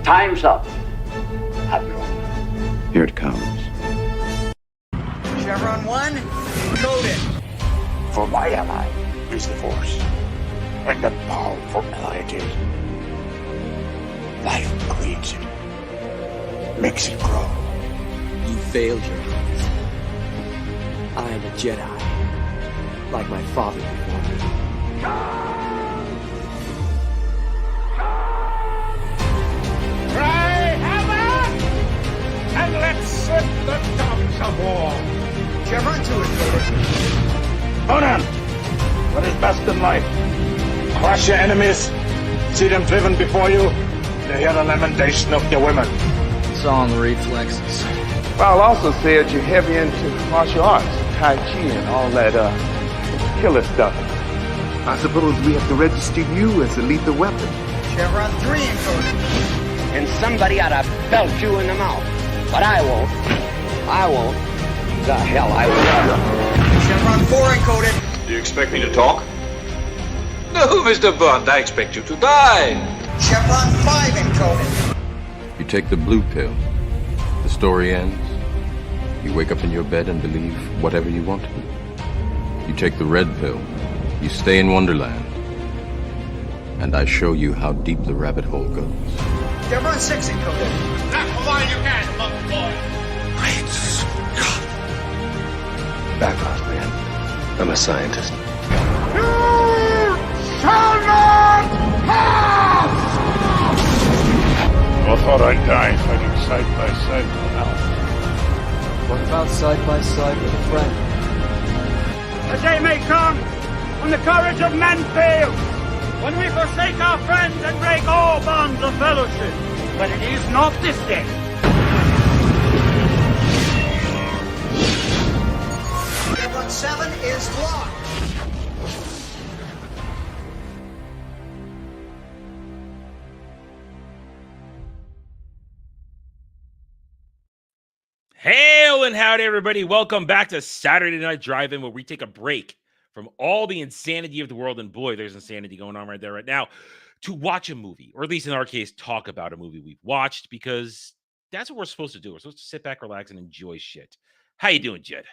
Time's up, Admiral. Here it comes. Chevron 1, coded. For my ally is the Force, and the powerful ally it is. Life creates it, makes it grow. You failed your hunt. I am a Jedi, like my father before me. Cry hammer, and let's set the dogs of war. Chevron 2 is coded. Conan, what is best in life? Crush your enemies, see them driven before you, to hear the lamentation of your women. It's on the reflexes. I'll also say that you're heavy into martial arts, Tai Chi and all that killer stuff. I suppose we have to register you as a lethal weapon. Chevron 3 encoded. And somebody ought to belt you in the mouth. But I won't. I won't. The hell I will. Chevron 4 encoded. Do you expect me to talk? No, Mr. Bond, I expect you to die. Chevron 5 encoded. You take the blue pill. The story ends. You wake up in your bed and believe whatever you want to. You take the red pill. You stay in Wonderland. And I show you how deep the rabbit hole goes. Chevron 6 encoded. Not while you can, monkey boy. Great Scott. Background, man. I'm a scientist. I thought I'd die fighting side by side with Al. What about side by side with a friend? The day may come when the courage of men fails, when we forsake our friends and break all bonds of fellowship. But it is not this day. Chevron 7 is locked. Hail and howdy, everybody. Welcome back to Saturday Night Drive-In, where we take a break from all the insanity of the world, and boy, there's insanity going on right there right now, to watch a movie, or at least in our case, talk about a movie we've watched, because that's what we're supposed to do. We're supposed to sit back, relax, and enjoy shit. How you doing, Jed?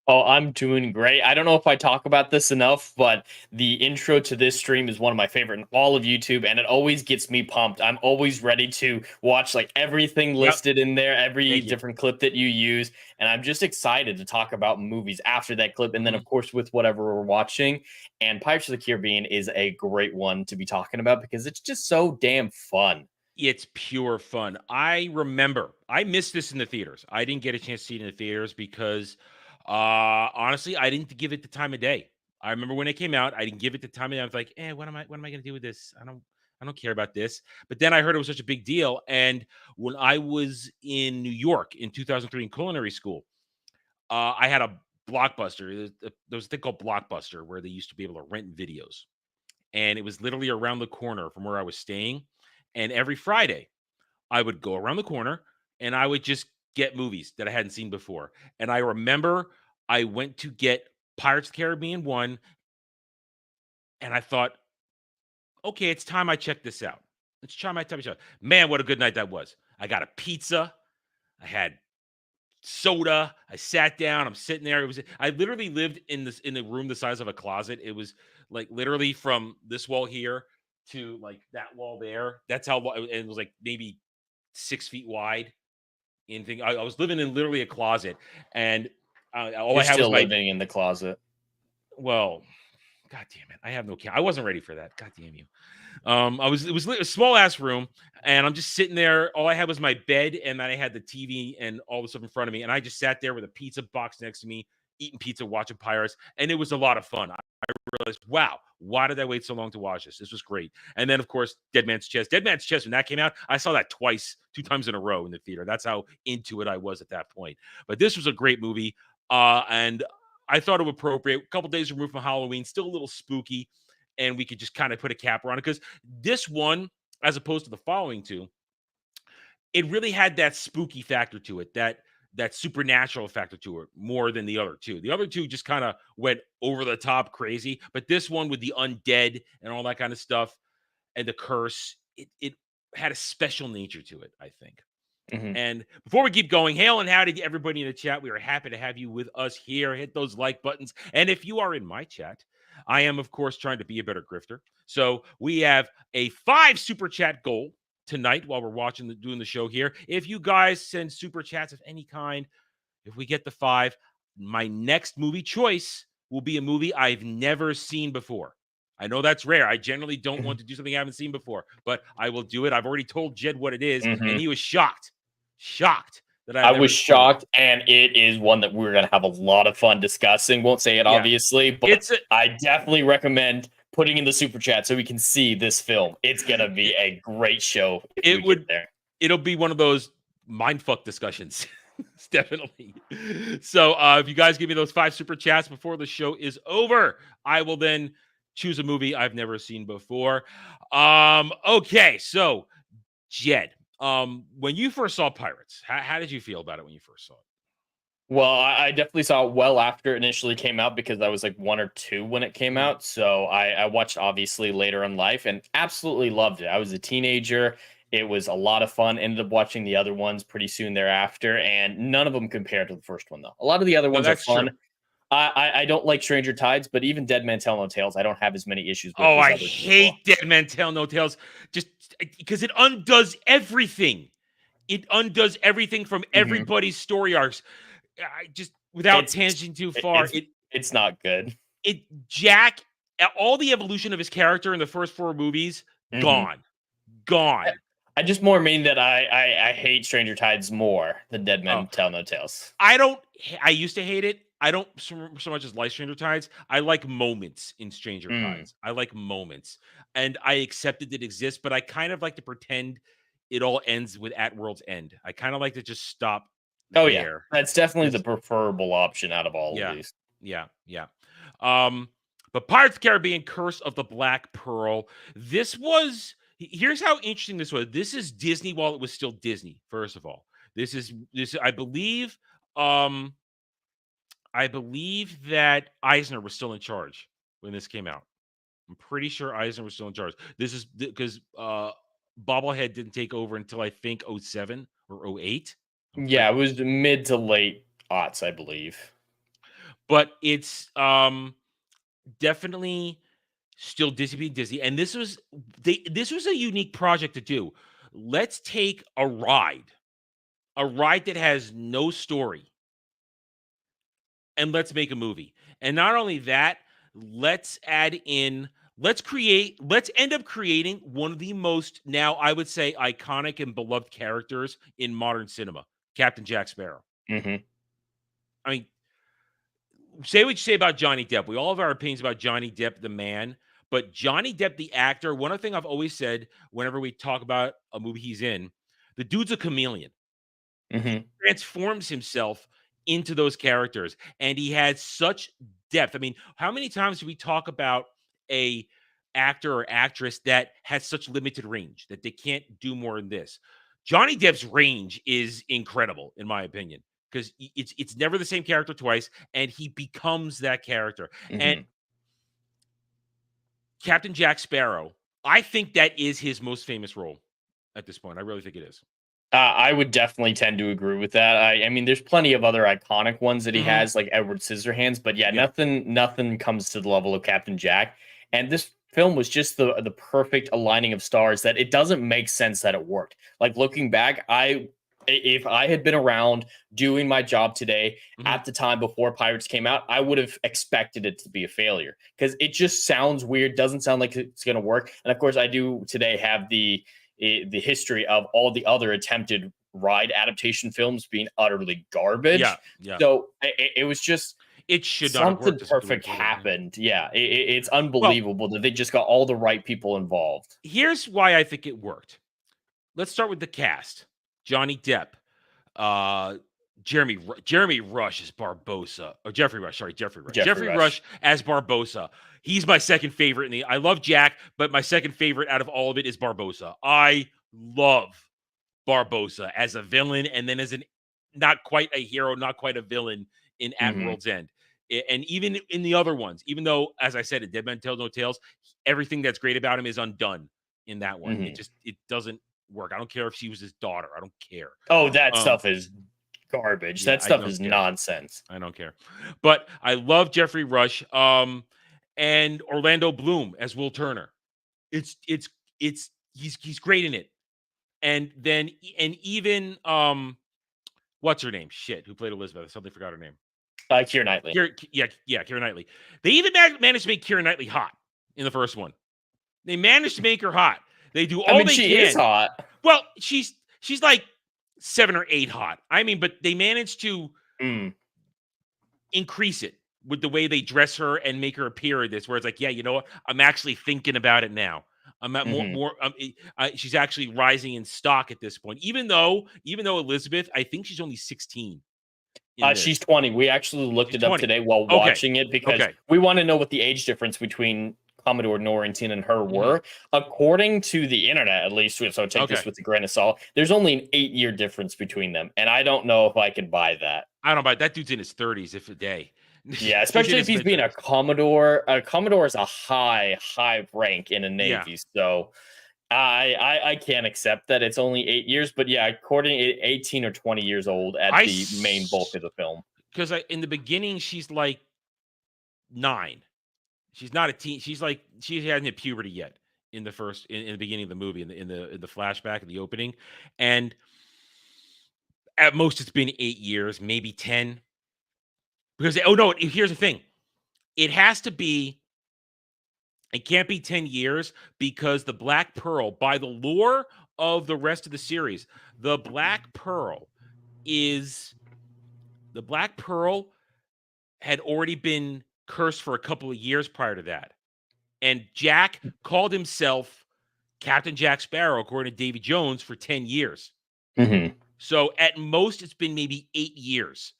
Oh, I'm doing great. I don't know if I talk about this enough, but the intro to this stream is one of my favorite in all of YouTube, and it always gets me pumped. I'm always ready to watch like everything listed in there, every different clip that you use, and I'm just excited to talk about movies after that clip, and then of course with whatever we're watching. And Pirates of the Caribbean is a great one to be talking about because it's just so damn fun. It's pure fun. I remember I missed this in the theaters. I didn't get a chance to see it in the theaters because honestly, I didn't give it the time of day. I remember when it came out, I didn't give it the time of day. I was like, what am I going to do with this? I don't care about this. But then I heard it was such a big deal. And when I was in New York in 2003 in culinary school, I had a Blockbuster. There was a thing called Blockbuster where they used to be able to rent videos. And it was literally around the corner from where I was staying. And every Friday, I would go around the corner and I would just get movies that I hadn't seen before. And I remember I went to get Pirates of the Caribbean 1, and I thought, okay, it's time I check this out. It's time I check it out. Man, what a good night that was. I got a pizza. I had soda. I sat down. I'm sitting there. I literally lived in a room the size of a closet. It was like literally from this wall here to like that wall there. That's how, and it was like maybe 6 feet wide. I was living in literally a closet, and all I had was living in the closet. Well, god damn it, I have no camera. I wasn't ready for that. God damn you. It was a small ass room, and I'm just sitting there. All I had was my bed, and then I had the TV and all the stuff in front of me, and I just sat there with a pizza box next to me, eating pizza, watching Pirates, and it was a lot of fun. I realized, wow, why did I wait so long to watch this? This was great. And then, of course, Dead Man's Chest. Dead Man's Chest, when that came out, I saw that two times in a row in the theater. That's how into it I was at that point. But this was a great movie, and I thought it was appropriate. A couple days removed from Halloween, still a little spooky, and we could just kind of put a capper on it, because this one, as opposed to the following two, it really had that spooky factor to it, that supernatural factor to it more than the other two. The other two just kind of went over the top crazy, but this one with the undead and all that kind of stuff and the curse, it had a special nature to it, I think. Mhm. And before we keep going, hail and howdy to everybody in the chat. We are happy to have you with us here. Hit those like buttons. And if you are in my chat, I am, of course, trying to be a better grifter. So we have a 5 super chat goal tonight while we're doing the show here. If you guys send super chats of any kind, if we get the 5, my next movie choice will be a movie I've never seen before. I know that's rare. I generally don't want to do something I haven't seen before, but I will do it. I've already told Jed what it is, and he was shocked that I was shocked, and it is one that we're going to have a lot of fun discussing. Won't say it, obviously, but I definitely recommend putting in the super chat so we can see this film. It's going to be a great show if we get there. It'll be one of those mindfuck discussions. Definitely. So if you guys give me those 5 super chats before the show is over, I will then choose a movie I've never seen before. Okay, so Jed, when you first saw Pirates, how did you feel about it when you first saw it? Well, I definitely saw it well after it initially came out because I was like 1 or 2 when it came out. So I watched obviously later in life and absolutely loved it. I was a teenager. It was a lot of fun. Ended up watching the other ones pretty soon thereafter, and none of them compared to the first one, though. A lot of the other ones are fun. True. I don't like Stranger Tides, but even Dead Man Tell No Tales, I don't have as many issues with. Oh, I hate Dead Man Tell No Tales just because it undoes everything. It undoes everything from everybody's story arcs. I just, without tangent too far, it's not good. Jack, all the evolution of his character in the first 4 movies, gone. I just more mean that I hate Stranger Tides more than Dead Men Tell No Tales. I used to hate it. I don't so much as like Stranger Tides. I like moments in Stranger Tides. I like moments. And I accepted it exists, but I kind of like to pretend it all ends with At World's End. I kind of like to just stop there. Yeah. That's definitely the preferable option out of all of these. Yeah. But Pirates of the Caribbean, Curse of the Black Pearl. Here's how interesting this was. This is Disney while it was still Disney, first of all. This I believe that Eisner was still in charge when this came out. I'm pretty sure Eisner was still in charge. This is because Bobblehead didn't take over until I think 07 or 08. Yeah, it was mid to late aughts, I believe. But it's definitely still Disney being Disney. And this was a unique project to do. Let's take a ride that has no story, and let's make a movie. And not only that, let's end up creating one of the most, now I would say, iconic and beloved characters in modern cinema, Captain Jack Sparrow. I mean, say what you say about Johnny Depp. We all have our opinions about Johnny Depp, the man, but Johnny Depp, the actor, one thing I've always said whenever we talk about a movie he's in, the dude's a chameleon. He transforms himself into those characters, and he has such depth. I mean, how many times do we talk about a actor or actress that has such limited range that they can't do more than this? Johnny Depp's range is incredible, in my opinion, because it's never the same character twice, and he becomes that character. And Captain Jack Sparrow, I think that is his most famous role at this point. I really think it is. I would definitely tend to agree with that. I mean, there's plenty of other iconic ones that he has, like Edward Scissorhands, but nothing comes to the level of Captain Jack. And this film was just the perfect aligning of stars that it doesn't make sense that it worked. Like, looking back, if I had been around doing my job today at the time before Pirates came out, I would have expected it to be a failure because it just sounds weird, doesn't sound like it's going to work. And of course, I do today have the history of all the other attempted ride adaptation films being utterly garbage. Yeah. So it was just, it should not something perfect happened. Yeah. It's unbelievable that they just got all the right people involved. Here's why I think it worked. Let's start with the cast. Johnny Depp, Jeremy Rush as Barbossa, or Jeffrey Rush. Sorry, Jeffrey Rush. Jeffrey Rush as Barbossa. He's my second favorite. I love Jack, but my second favorite out of all of it is Barbossa. I love Barbossa as a villain, and then as not quite a hero, not quite a villain in At World's End. And even in the other ones, even though, as I said, in Dead Man Tell No Tales, everything that's great about him is undone in that one. It doesn't work. I don't care if she was his daughter. I don't care. Oh, that stuff is garbage. Yeah, that stuff is nonsense. I don't care. But I love Jeffrey Rush and Orlando Bloom as Will Turner. He's great in it. And then even what's her name? Shit, who played Elizabeth? I suddenly forgot her name. Keira Knightley. Keira Knightley. They even managed to make Keira Knightley hot in the first one. They managed to make her hot. They do all they can. She is hot. Well, she's like 7 or 8 hot. I mean, but they managed to increase it with the way they dress her and make her appear in this, where it's like, yeah, you know what? I'm actually thinking about it now. I'm at she's actually rising in stock at this point. Even though Elizabeth, I think she's only 16. She's 20. We actually looked it up today while watching it because we want to know what the age difference between Commodore Norrington and her were. According to the internet, at least, so take this with a grain of salt, there's only an 8-year difference between them. And I don't know if I could buy that. I don't buy it. That dude's in his 30s, if a day. Yeah, especially if he's being a Commodore. A Commodore is a high rank in a Navy. Yeah. So I can't accept that it's only 8 years. But yeah, according to 18 or 20 years old at the main bulk of the film. Because in the beginning, she's like 9. She's not a teen. She's like, she hasn't hit puberty yet in the beginning of the movie, in the flashback, in the opening. And at most it's been 8 years, maybe 10. Because, here's the thing. It can't be 10 years because the Black Pearl, by the lore of the rest of the series, the Black Pearl had already been cursed for a couple of years prior to that. And Jack called himself Captain Jack Sparrow, according to Davy Jones, for 10 years. So at most, it's been maybe 8 years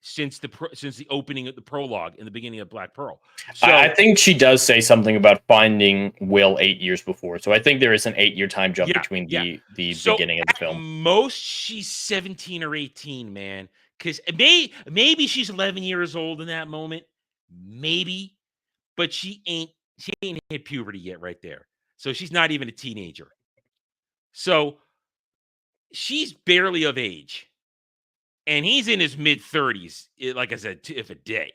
since the opening of the prologue in the beginning of Black Pearl. So I think she does say something about finding Will 8 years before. So I think there is an 8-year time jump between the beginning of the film. At most, she's 17 or 18, man. Because maybe she's 11 years old in that moment. Maybe. But she ain't hit puberty yet right there. So she's not even a teenager. So she's barely of age. And he's in his mid-30s, like I said, if a day.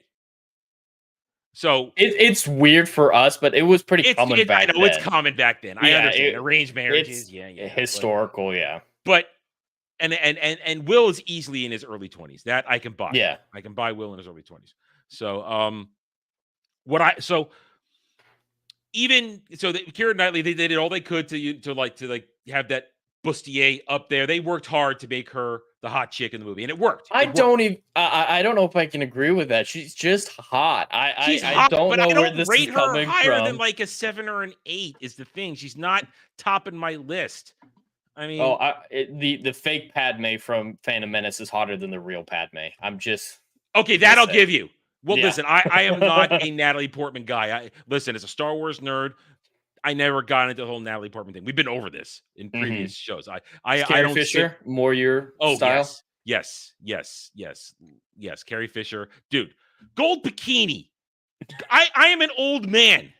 So it's weird for us, but it was pretty common back then. I know it's common back then. I understand. Arranged marriages, historical, But and Will is easily in his early 20s. That I can buy. Yeah, I can buy Will in his early 20s. So Keira Knightley, they did all they could to have that bustier up there. They worked hard to make her the hot chick in the movie, and it worked. I don't know if I can agree with that. She's just hot. I don't know where this is coming from. Higher than like a 7 or an 8 is the thing. She's not topping my list. I mean, the fake Padme from Phantom Menace is hotter than the real Padme. I'm just okay. That I'll give you. Well, listen, I am not a Natalie Portman guy. Listen, as a Star Wars nerd, I never got into the whole Natalie Portman thing. We've been over this in previous shows. I don't Fisher more your style. Yes. Carrie Fisher, dude. Gold bikini. I am an old man.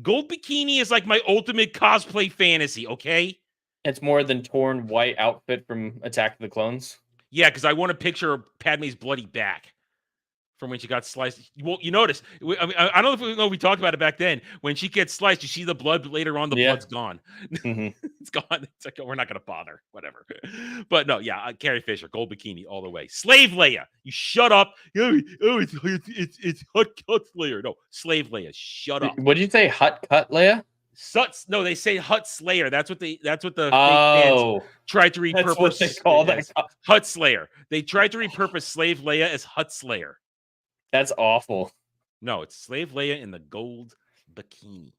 Gold bikini is like my ultimate cosplay fantasy. Okay. It's more than torn white outfit from Attack of the Clones. Yeah, because I want to picture Padme's bloody back from when she got sliced. Well, you notice, I don't know if we talked about it back then. When she gets sliced, you see the blood, but later on, the blood's gone. It's gone. It's like, we're not going to bother. Whatever. But no, Carrie Fisher, gold bikini all the way. Slave Leia, you shut up. It's Hut Slayer. No, Slave Leia, shut up. What did you say, Hut Cut Leia? No, they say Hut Slayer. That's what the fans tried to repurpose. That's what they call that. Hut Slayer. They tried to repurpose Slave Leia as Hut Slayer. That's awful. No, it's Slave Leia in the gold bikini.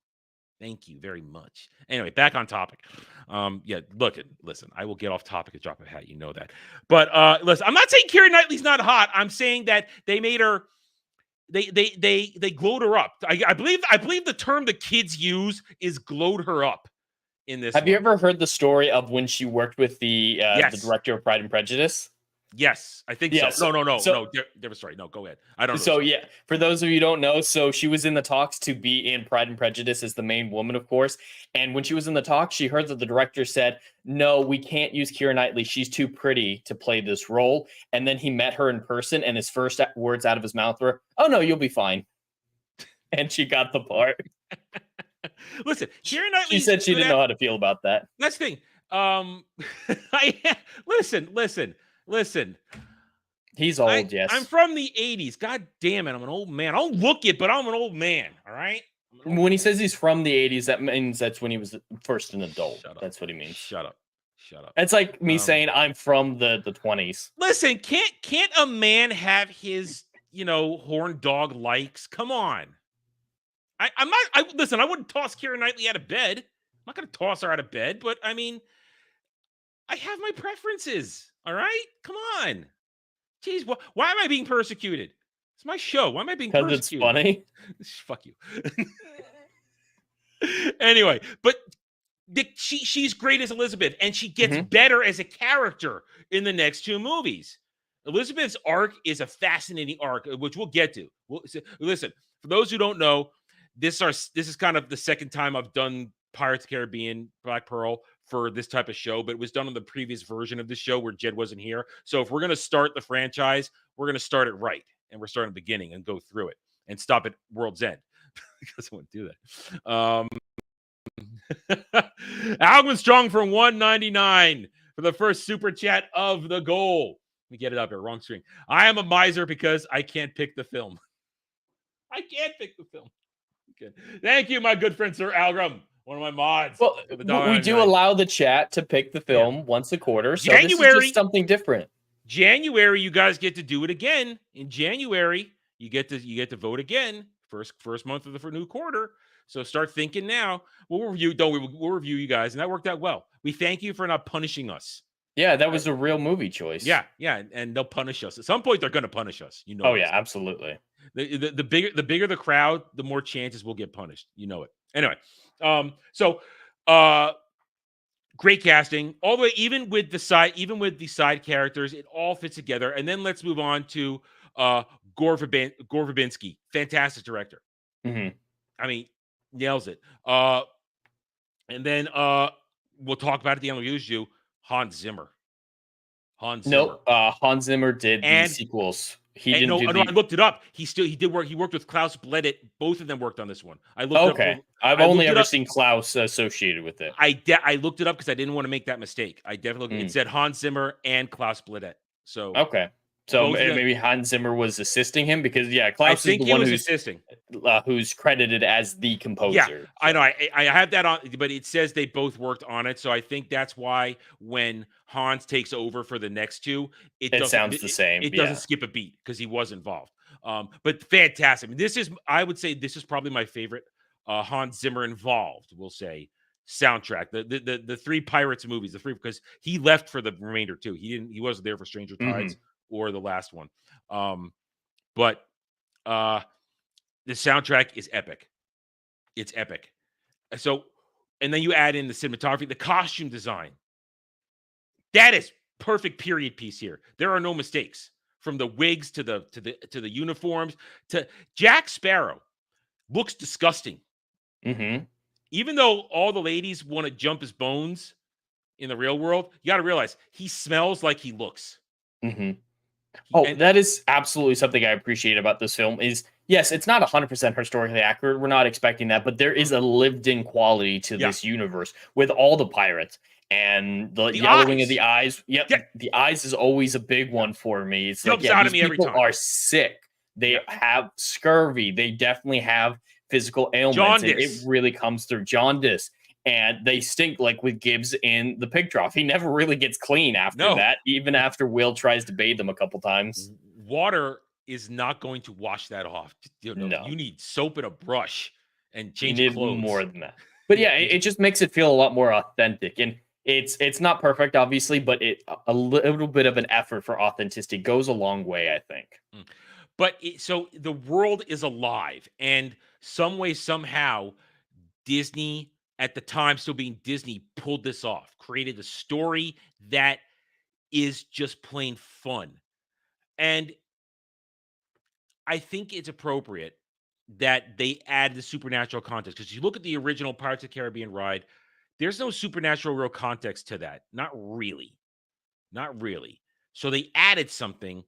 Thank you very much. Anyway, back on topic. Listen, I will get off topic and drop a hat. You know that. But listen, I'm not saying Keira Knightley's not hot. I'm saying that they made her. They glowed her up. I believe the term the kids use is glowed her up in this. Have you ever heard the story of when she worked with the director of Pride and Prejudice? Yes, I think Yeah, so. No, so different story. No, go ahead. I don't know. So yeah, for those of you who don't know, so she was in the talks to be in Pride and Prejudice as the main woman, of course. And when she was in the talks, she heard that the director said, "No, we can't use Keira Knightley. She's too pretty to play this role." And then he met her in person, and his first words out of his mouth were, "Oh no, you'll be fine." And she got the part. Listen, Keira Knightley. She said she didn't know how to feel about that. That's the thing. Listen. He's old, yes. I'm from the 80s. God damn it, I'm an old man. I don't look it, but I'm an old man, all right? When he says he's from the 80s, that means that's when he was first an adult. That's what he means. Shut up. It's like me saying I'm from the 20s. Listen, can't a man have his, horn dog likes? Come on. Listen, I wouldn't toss Keira Knightley out of bed. I'm not going to toss her out of bed, but I mean, I have my preferences, all right? Come on. Jeez, why am I being persecuted? It's my show. Why am I being persecuted? Because it's funny. Fuck you. Anyway, but she's great as Elizabeth, and she gets better as a character in the next two movies. Elizabeth's arc is a fascinating arc, which we'll get to. Listen, for those who don't know, this is kind of the second time I've done Pirates of the Caribbean, Black Pearl, for this type of show, but it was done on the previous version of the show where Jed wasn't here. So if we're going to start the franchise, we're going to start it right. And we're starting at the beginning and go through it and stop at World's End because I wouldn't do that. Alvin Strong for $1.99 for the first super chat of the goal. Let me get it up here. Wrong screen. I am a miser because I can't pick the film. I can't pick the film. Okay. Thank you, my good friend, Sir Algram. One of my mods. Well, we do allow the chat to pick the film once a quarter, so this is just something different. January, you guys get to do it again. In January, you get to vote again. First month of the new quarter. So start thinking now. We'll review you guys, and that worked out well. We thank you for not punishing us. Yeah, that was a real movie choice. Yeah, and they'll punish us at some point. They're going to punish us. Oh yeah, absolutely. The bigger the crowd, the more chances we'll get punished. You know it. Anyway. Great casting all the way, even with the side characters, it all fits together. And then let's move on to Gore Verbinski, fantastic director. I mean, nails it. And then we'll talk about it at the end. We'll use you, Hans Zimmer. Nope, Hans Zimmer did the sequels. He didn't. I looked it up. He did work. He worked with Klaus Bledet. Both of them worked on this one. I looked it up. I've only ever seen Klaus associated with it. I looked it up because I didn't want to make that mistake. I definitely it said Hans Zimmer and Klaus Bledet. So So maybe Hans Zimmer was assisting him because Klaus is the one who's credited as the composer. Yeah, so. I know. I have that on, but it says they both worked on it. So I think that's why when Hans takes over for the next two, it sounds the same. It doesn't skip a beat because he was involved. But fantastic. I mean, I would say this is probably my favorite Hans Zimmer involved. We'll say soundtrack. The three Pirates movies, because he left for the remainder too. He wasn't there for Stranger Tides. Or the last one. But the soundtrack is epic. It's epic. So, and then you add in the cinematography, the costume design. That is perfect period piece here. There are no mistakes. From the wigs to the uniforms to Jack Sparrow looks disgusting. Even though all the ladies want to jump his bones in the real world, you got to realize he smells like he looks. That is absolutely something I appreciate about this film is, yes, it's not 100% historically accurate. We're not expecting that, but there is a lived-in quality to this universe with all the pirates and the yellowing of the eyes. The eyes is always a big one for me. It's like, these people are sick. They have scurvy. They definitely have physical ailments. And it really comes through. Jaundice. And they stink, like with Gibbs in the pig trough. He never really gets clean after that, even after Will tries to bathe him a couple times. Water is not going to wash that off. You need soap and a brush and change clothes. You need more than that. But yeah, it just makes it feel a lot more authentic. And it's not perfect, obviously, but a little bit of an effort for authenticity goes a long way, I think. But so the world is alive. And some way, somehow, Disney, at the time still being Disney, pulled this off, created a story that is just plain fun. And I think it's appropriate that they add the supernatural context, because you look at the original Pirates of the Caribbean ride, there's no supernatural real context to that. Not really. Not really. So they added something,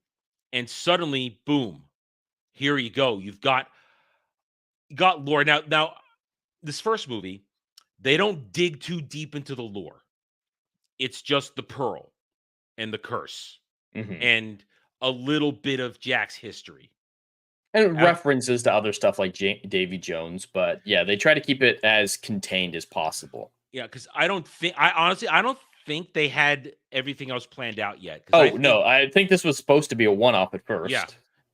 and suddenly, boom, here you go. You've got lore. Now, this first movie, they don't dig too deep into the lore. It's just the pearl and the curse and a little bit of Jack's history. And references to other stuff like Davy Jones, but yeah, they try to keep it as contained as possible. Yeah, because I honestly don't think they had everything else planned out yet. No, I think this was supposed to be a one-off at first. Yeah,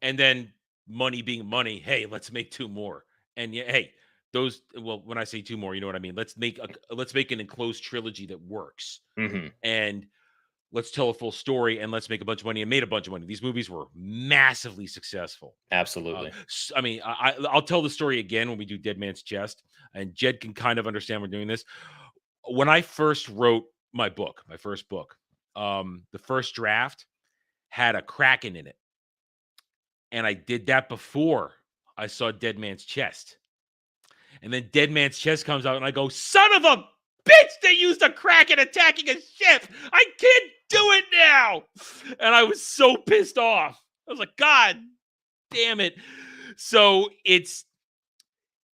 and then money being money, hey, let's make 2 more. And yeah, hey, those, well, when I say 2 more, you know what I mean. Let's make an enclosed trilogy that works, and let's tell a full story, and let's make a bunch of money, and made a bunch of money. These movies were massively successful. Absolutely. I mean, I'll tell the story again when we do Dead Man's Chest, and Jed can kind of understand we're doing this. When I first wrote my first book, the first draft had a Kraken in it. And I did that before I saw Dead Man's Chest. And then Dead Man's Chest comes out, and I go, son of a bitch, they used a Kraken attacking a ship. I can't do it now. And I was so pissed off. I was like, God damn it. So it's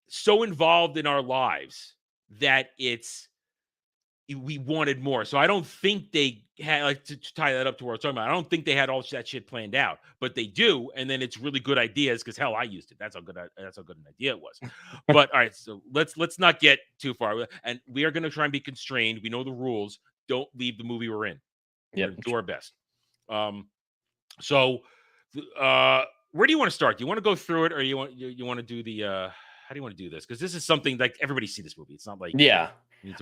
so involved in our lives that we wanted more. So I don't think they had, like, to tie that up to what we're talking about, I don't think they had all that shit planned out, but they do. And then it's really good ideas, because hell, I used it. That's how good an idea it was. But all right, so let's not get too far. And we are going to try and be constrained. We know the rules. Don't leave the movie we're in. Yeah, do our best. So where do you want to start? Do you want to go through it, or you want to do the how do you want to do this? Because this is something like everybody see this movie. It's not like, yeah.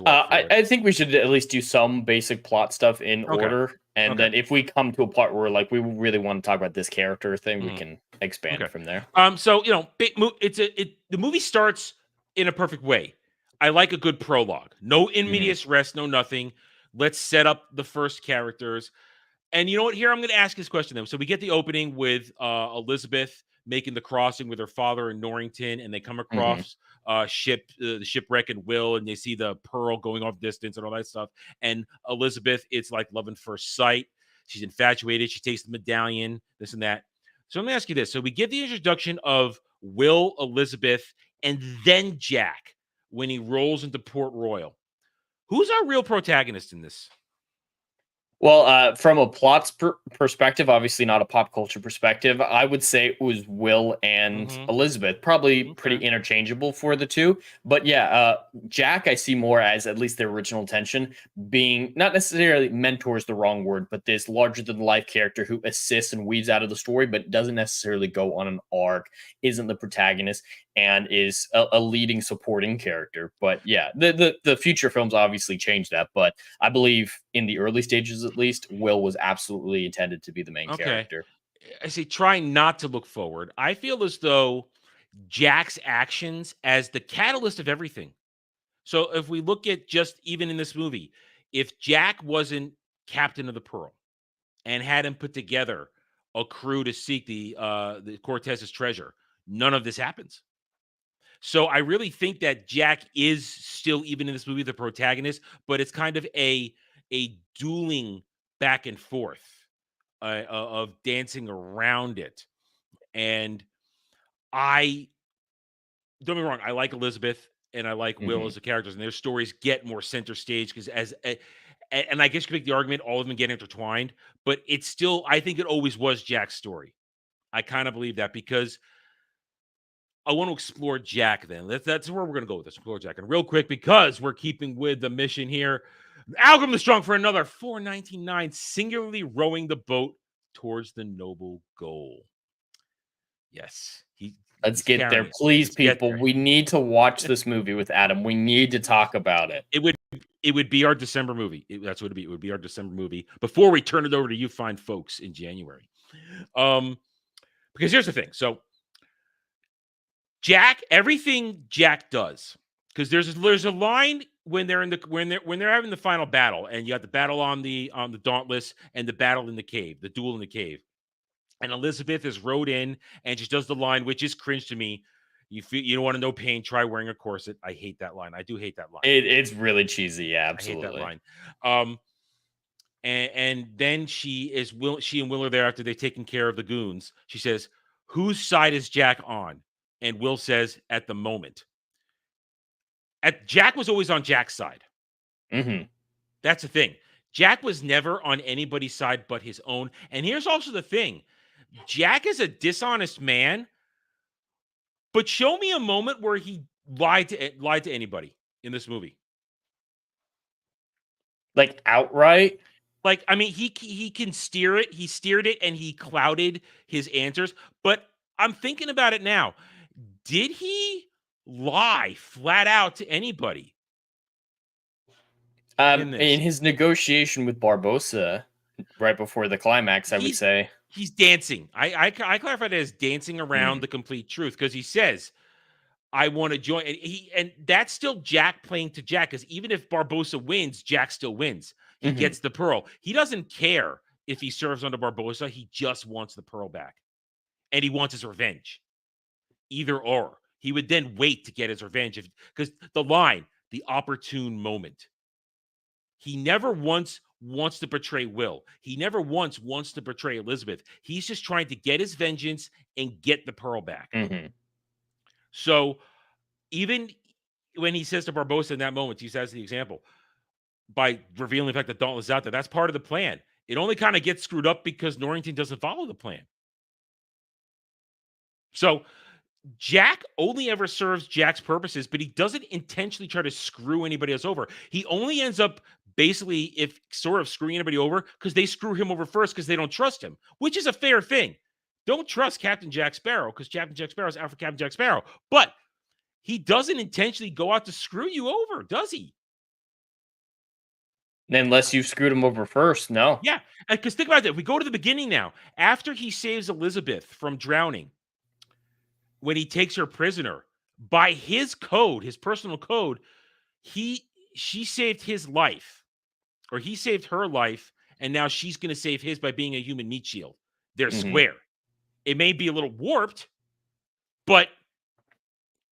I think we should at least do some basic plot stuff in order, and then if we come to a part where like we really want to talk about this character thing, we can expand from there. So the movie starts in a perfect way. I like a good prologue. No in medias res, no nothing. Let's set up the first characters. And you know what? Here I'm going to ask this question then. So we get the opening with Elizabeth making the crossing with her father in Norrington, and they come across the shipwreck and Will, and they see the pearl going off distance and all that stuff. And Elizabeth, it's like love at first sight. She's infatuated. She takes the medallion, this and that. So let me ask you this. So we get the introduction of Will, Elizabeth, and then Jack when he rolls into Port Royal. Who's our real protagonist in this? Well, from a plot perspective, obviously not a pop culture perspective, I would say it was Will and Elizabeth, probably pretty interchangeable for the two. But yeah, Jack, I see more as at least their original intention being not necessarily mentor is the wrong word, but this larger than life character who assists and weaves out of the story, but doesn't necessarily go on an arc, isn't the protagonist, and is a leading supporting character. But yeah, the future films obviously change that. But I believe in the early stages, at least, Will was absolutely intended to be the main character. I say try not to look forward. I feel as though Jack's actions as the catalyst of everything. So if we look at just even in this movie, if Jack wasn't captain of the Pearl and hadn't put together a crew to seek the Cortez's treasure, none of this happens. So I really think that Jack is still, even in this movie, the protagonist, but it's kind of a dueling back and forth of dancing around it. And don't get me wrong, I like Elizabeth and I like Will as the characters, and their stories get more center stage because and I guess you could make the argument all of them get intertwined, but it's still, I think it always was Jack's story. I kind of believe that because I want to explore Jack then. That's where we're going to go with this. Explore Jack. And real quick, because we're keeping with the mission here, Algrim the Strong for another $4.99, singularly rowing the boat towards the noble goal. Yes. Let's get there. Please, people. We need to watch this movie with Adam. We need to talk about it. It would be our December movie. That's what it would be. It would be our December movie before we turn it over to you fine folks in January. Because here's the thing. So Jack, everything Jack does, because there's a line when they're having the final battle, and you got the battle on the Dauntless and the battle in the cave, the duel in the cave, and Elizabeth is rode in and she does the line, which is cringe to me. You don't want to know pain, try wearing a corset. I hate that line. I do hate that line. It's really cheesy. Yeah, absolutely. I hate that line. And then she and Will are there after they've taken care of the goons. She says, "Whose side is Jack on?" And Will says, "At the moment." Jack was always on Jack's side. Mm-hmm. That's the thing. Jack was never on anybody's side but his own. And here's also the thing. Jack is a dishonest man, but show me a moment where he lied to anybody in this movie. Like outright? Like, I mean, he can steer it. He steered it and he clouded his answers. But I'm thinking about it now. Did he lie flat out to anybody? In his negotiation with Barbossa, right before the climax, I would say he's dancing. I clarified it as dancing around the complete truth, because he says, "I want to join," and that's still Jack playing to Jack, because even if Barbossa wins, Jack still wins. He gets the pearl. He doesn't care if he serves under Barbossa. He just wants the pearl back, and he wants his revenge. Either or. He would then wait to get his revenge, because the line, the opportune moment. He never once wants to betray Will. He never once wants to betray Elizabeth. He's just trying to get his vengeance and get the pearl back. So even when he says to Barbossa in that moment, he says the example, by revealing the fact that Dauntless is out there, that's part of the plan. It only kind of gets screwed up because Norrington doesn't follow the plan. So Jack only ever serves Jack's purposes, but he doesn't intentionally try to screw anybody else over. He only ends up basically sort of screwing anybody over because they screw him over first because they don't trust him, which is a fair thing. Don't trust Captain Jack Sparrow because Captain Jack Sparrow is out for Captain Jack Sparrow. But he doesn't intentionally go out to screw you over, does he? Unless you've screwed him over first, no. Yeah, because think about that. If we go to the beginning now, after he saves Elizabeth from drowning, when he takes her prisoner, by his code, his personal code, she saved his life, or he saved her life, and now she's going to save his by being a human meat shield. They're square. It may be a little warped, but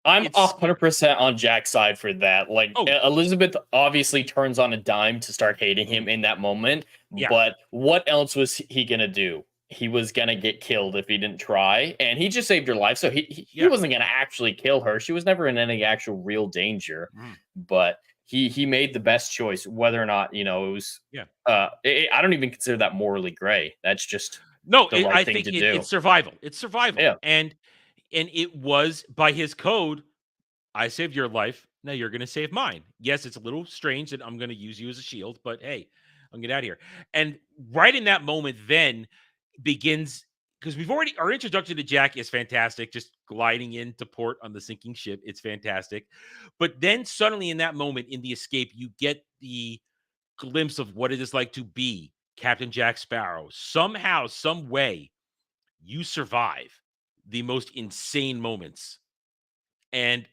I'm 100% on Jack's side for that. Like, Elizabeth obviously turns on a dime to start hating him in that moment, but what else was he going to do? He was going to get killed if he didn't try, and he just saved her life, so he wasn't going to actually kill her. She was never in any actual real danger, but he made the best choice, whether or not, it was... I don't even consider that morally gray. That's just the right I thing think to do. It's survival. It's survival. Yeah. And it was, by his code, I saved your life, now you're going to save mine. Yes, it's a little strange that I'm going to use you as a shield, but hey, I'm getting out of here. And right in that moment then begins, because our introduction to Jack is fantastic, just gliding into port on the sinking ship. It's fantastic. But then suddenly in that moment in the escape, you get the glimpse of what it is like to be Captain Jack Sparrow. Somehow, some way, you survive the most insane moments. And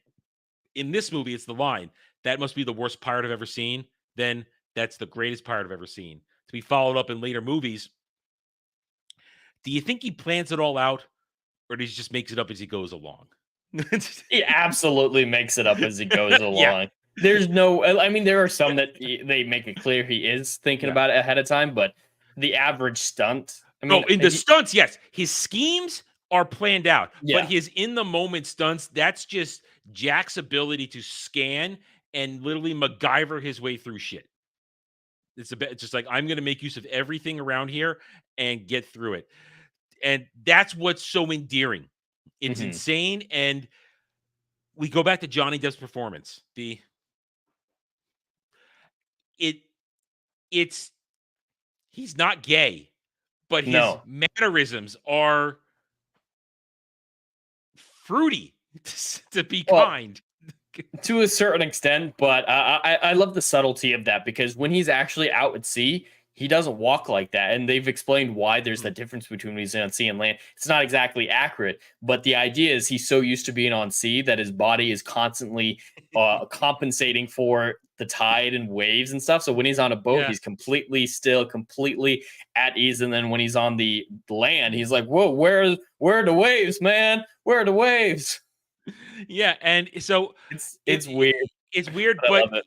in this movie, it's the line, "That must be the worst pirate I've ever seen." Then that's the greatest pirate I've ever seen. To be followed up in later movies. Do you think he plans it all out, or does he just makes it up as he goes along? He absolutely makes it up as he goes along. There's no, I mean, there are some that they make it clear he is thinking about it ahead of time, but the average stunt. I mean, in the stunts, yes. His schemes are planned out, Yeah. but his in the moment stunts, that's just Jack's ability to scan and literally MacGyver his way through shit. It's just like, I'm going to make use of everything around here and get through it. And that's what's so endearing. It's insane. And we go back to Johnny Depp's performance. He's not gay, but his mannerisms are fruity, to be kind. To a certain extent, but I love the subtlety of that, because when he's actually out at sea, he doesn't walk like that. And they've explained why there's that difference between when he's on sea and land. It's not exactly accurate, but the idea is he's so used to being on sea that his body is constantly compensating for the tide and waves and stuff. So when he's on a boat, Yeah. he's completely still, completely at ease. And then when he's on the land, he's like, "Whoa, where are the waves, man? Where are the waves?" Yeah, and so It's weird. it's weird, I but love it.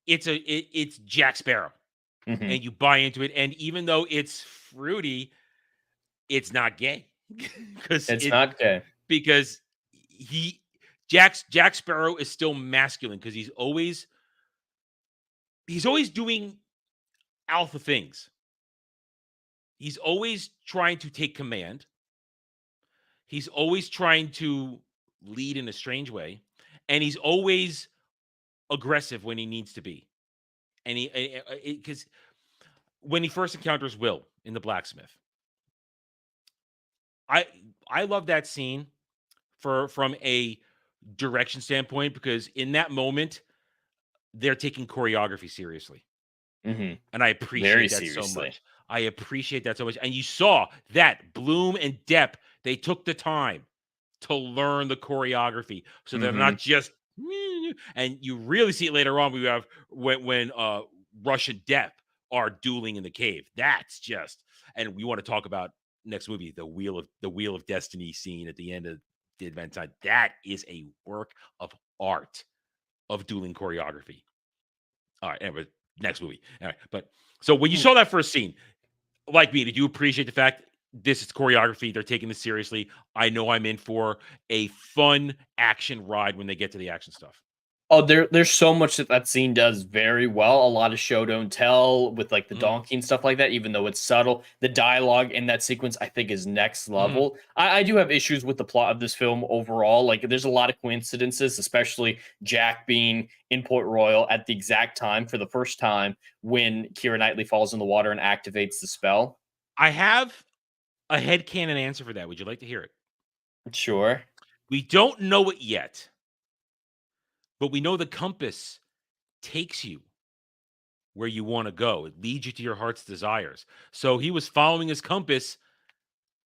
it's Jack Sparrow, Mhm. and you buy into it. And even though it's fruity, it's not gay because It's not gay. because he Jack Sparrow is still masculine because he's always doing alpha things. He's always trying to take command. He's always trying to lead in a strange way, and he's always aggressive when he needs to be. And he because when he first encounters Will in the blacksmith, I I love that scene from a direction standpoint because in that moment they're taking choreography seriously. Mhm. And I Very appreciate that so seriously. much. I appreciate that so much. And you saw that Bloom and Depp, they took the time to learn the choreography. So they're Mhm. not just and you really see it later on. We have when Rush and Depp are dueling in the cave. That's just and we want to talk about next movie, the Wheel of Destiny scene at the end of the Advent Time. That is a work of art of dueling choreography. All right, anyway, next movie. All right, but so when you saw that first scene, like me, did you appreciate the fact this is choreography? They're taking this seriously. I know I'm in for a fun action ride when they get to the action stuff. Oh, there's so much that scene does very well. A lot of show don't tell with like the Mhm. donkey and stuff like that, even though it's subtle. The dialogue in that sequence, I think, is next Mhm. level. I do have issues with the plot of this film overall. Like, there's a lot of coincidences, especially Jack being in Port Royal at the exact time for the first time when Keira Knightley falls in the water and activates the spell. I have a headcanon answer for that. Would you like to hear it? Sure. We don't know it yet, but we know the compass takes you where you want to go. It leads you to your heart's desires. So he was following his compass,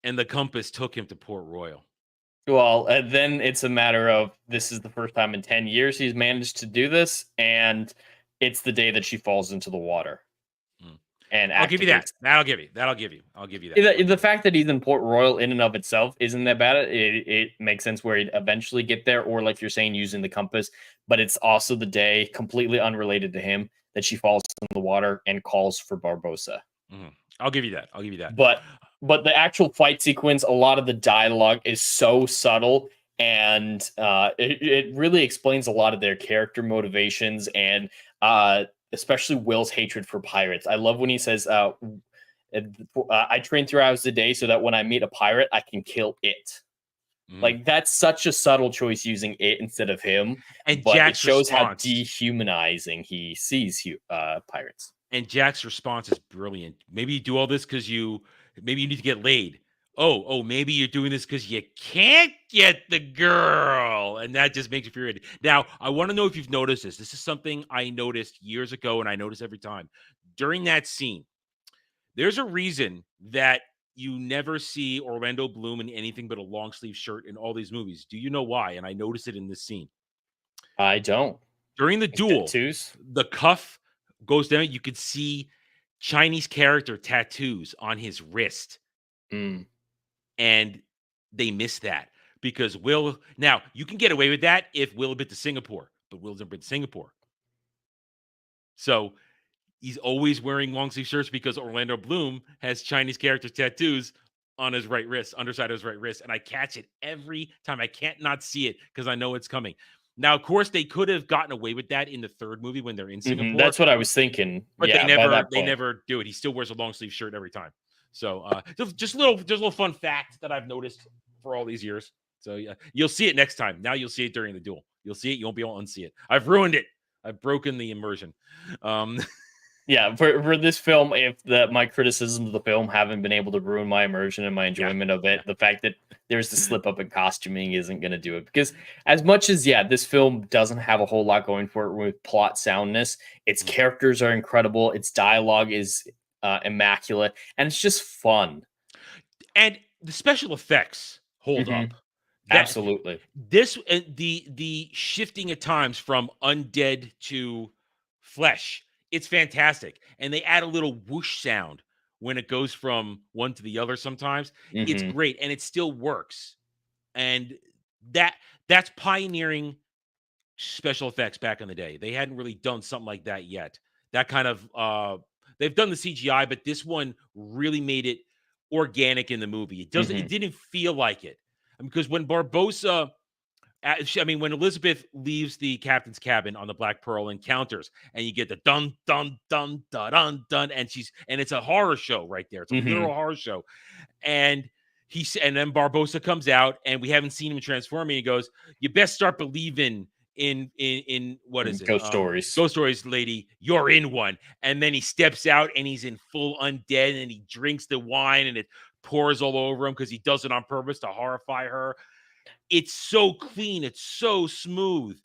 and the compass took him to Port Royal. Well, then it's a matter of this is the first time in 10 years he's managed to do this, and it's the day that she falls into the water Mm. and I'll give you that. activates. That'll give you. I'll give you that. The fact that he's in Port Royal in and of itself isn't that bad. It makes sense where he'd eventually get there, or like you're saying, using the compass. But it's also the day, completely unrelated to him, that she falls in the water and calls for Barbosa. Mhm. I'll give you that. I'll give you that. But the actual fight sequence, a lot of the dialogue is so subtle, and it really explains a lot of their character motivations and especially Will's hatred for pirates. I love when he says, "I train 3 hours a day so that when I meet a pirate, I can kill it." Mhm. Like, that's such a subtle choice using it instead of him, And but it Jack's shows how response. dehumanizing he sees pirates. And Jack's response is brilliant. Maybe you do all this because maybe you need to get laid. Oh, maybe you're doing this because you can't get the girl. And that just makes you feel ready. Now, I want to know if you've noticed this. This is something I noticed years ago, and I notice every time. During that scene, there's a reason that you never see Orlando Bloom in anything but a long sleeve shirt in all these movies. Do you know why? And I noticed it in this scene. I don't. During the duel, Tattoos? the cuff goes down. You could see Chinese character tattoos on his wrist. Mm. And they missed that because Will. Now, you can get away with that if Will had been to Singapore, but Will's never been to Singapore. So he's always wearing long sleeve shirts because Orlando Bloom has Chinese character tattoos on his right wrist, underside of his right wrist. And I catch it every time. I can't not see it because I know it's coming. Now, of course, they could have gotten away with that in the third movie when they're in Singapore. That's what I was thinking. But yeah, they never do it. He still wears a long sleeve shirt every time. So just a little fun fact that I've noticed for all these years. So yeah, you'll see it next time. Now you'll see it during the duel. You'll see it. You won't be able to unsee it. I've ruined it. I've broken the immersion. Yeah, for this film, if my criticisms of the film haven't been able to ruin my immersion and my enjoyment of it, the fact that there's the slip up in costuming isn't going to do it. Because as much as, this film doesn't have a whole lot going for it with plot soundness, its characters are incredible, its dialogue is immaculate, and it's just fun. And the special effects hold up. Absolutely. This the shifting at times from undead to flesh. It's fantastic. And they add a little whoosh sound when it goes from one to the other sometimes. It's Mhm. great, and it still works. And that's pioneering special effects back in the day. They hadn't really done something like that yet. That kind of they've done the CGI, but this one really made it organic in the movie. It Mhm. didn't feel like it. Because when Barbosa when Elizabeth leaves the captain's cabin on the Black Pearl encounters, and you get the dun dun dun dun dun dun, and it's a horror show right there. It's a Mhm. literal horror show, and and then Barbosa comes out, and we haven't seen him transform. And he goes, "You best start believing in what is it? Ghost stories. Ghost stories, lady. You're in one." And then he steps out, and he's in full undead, and he drinks the wine, and it pours all over him because he does it on purpose to horrify her. It's so clean, it's so smooth.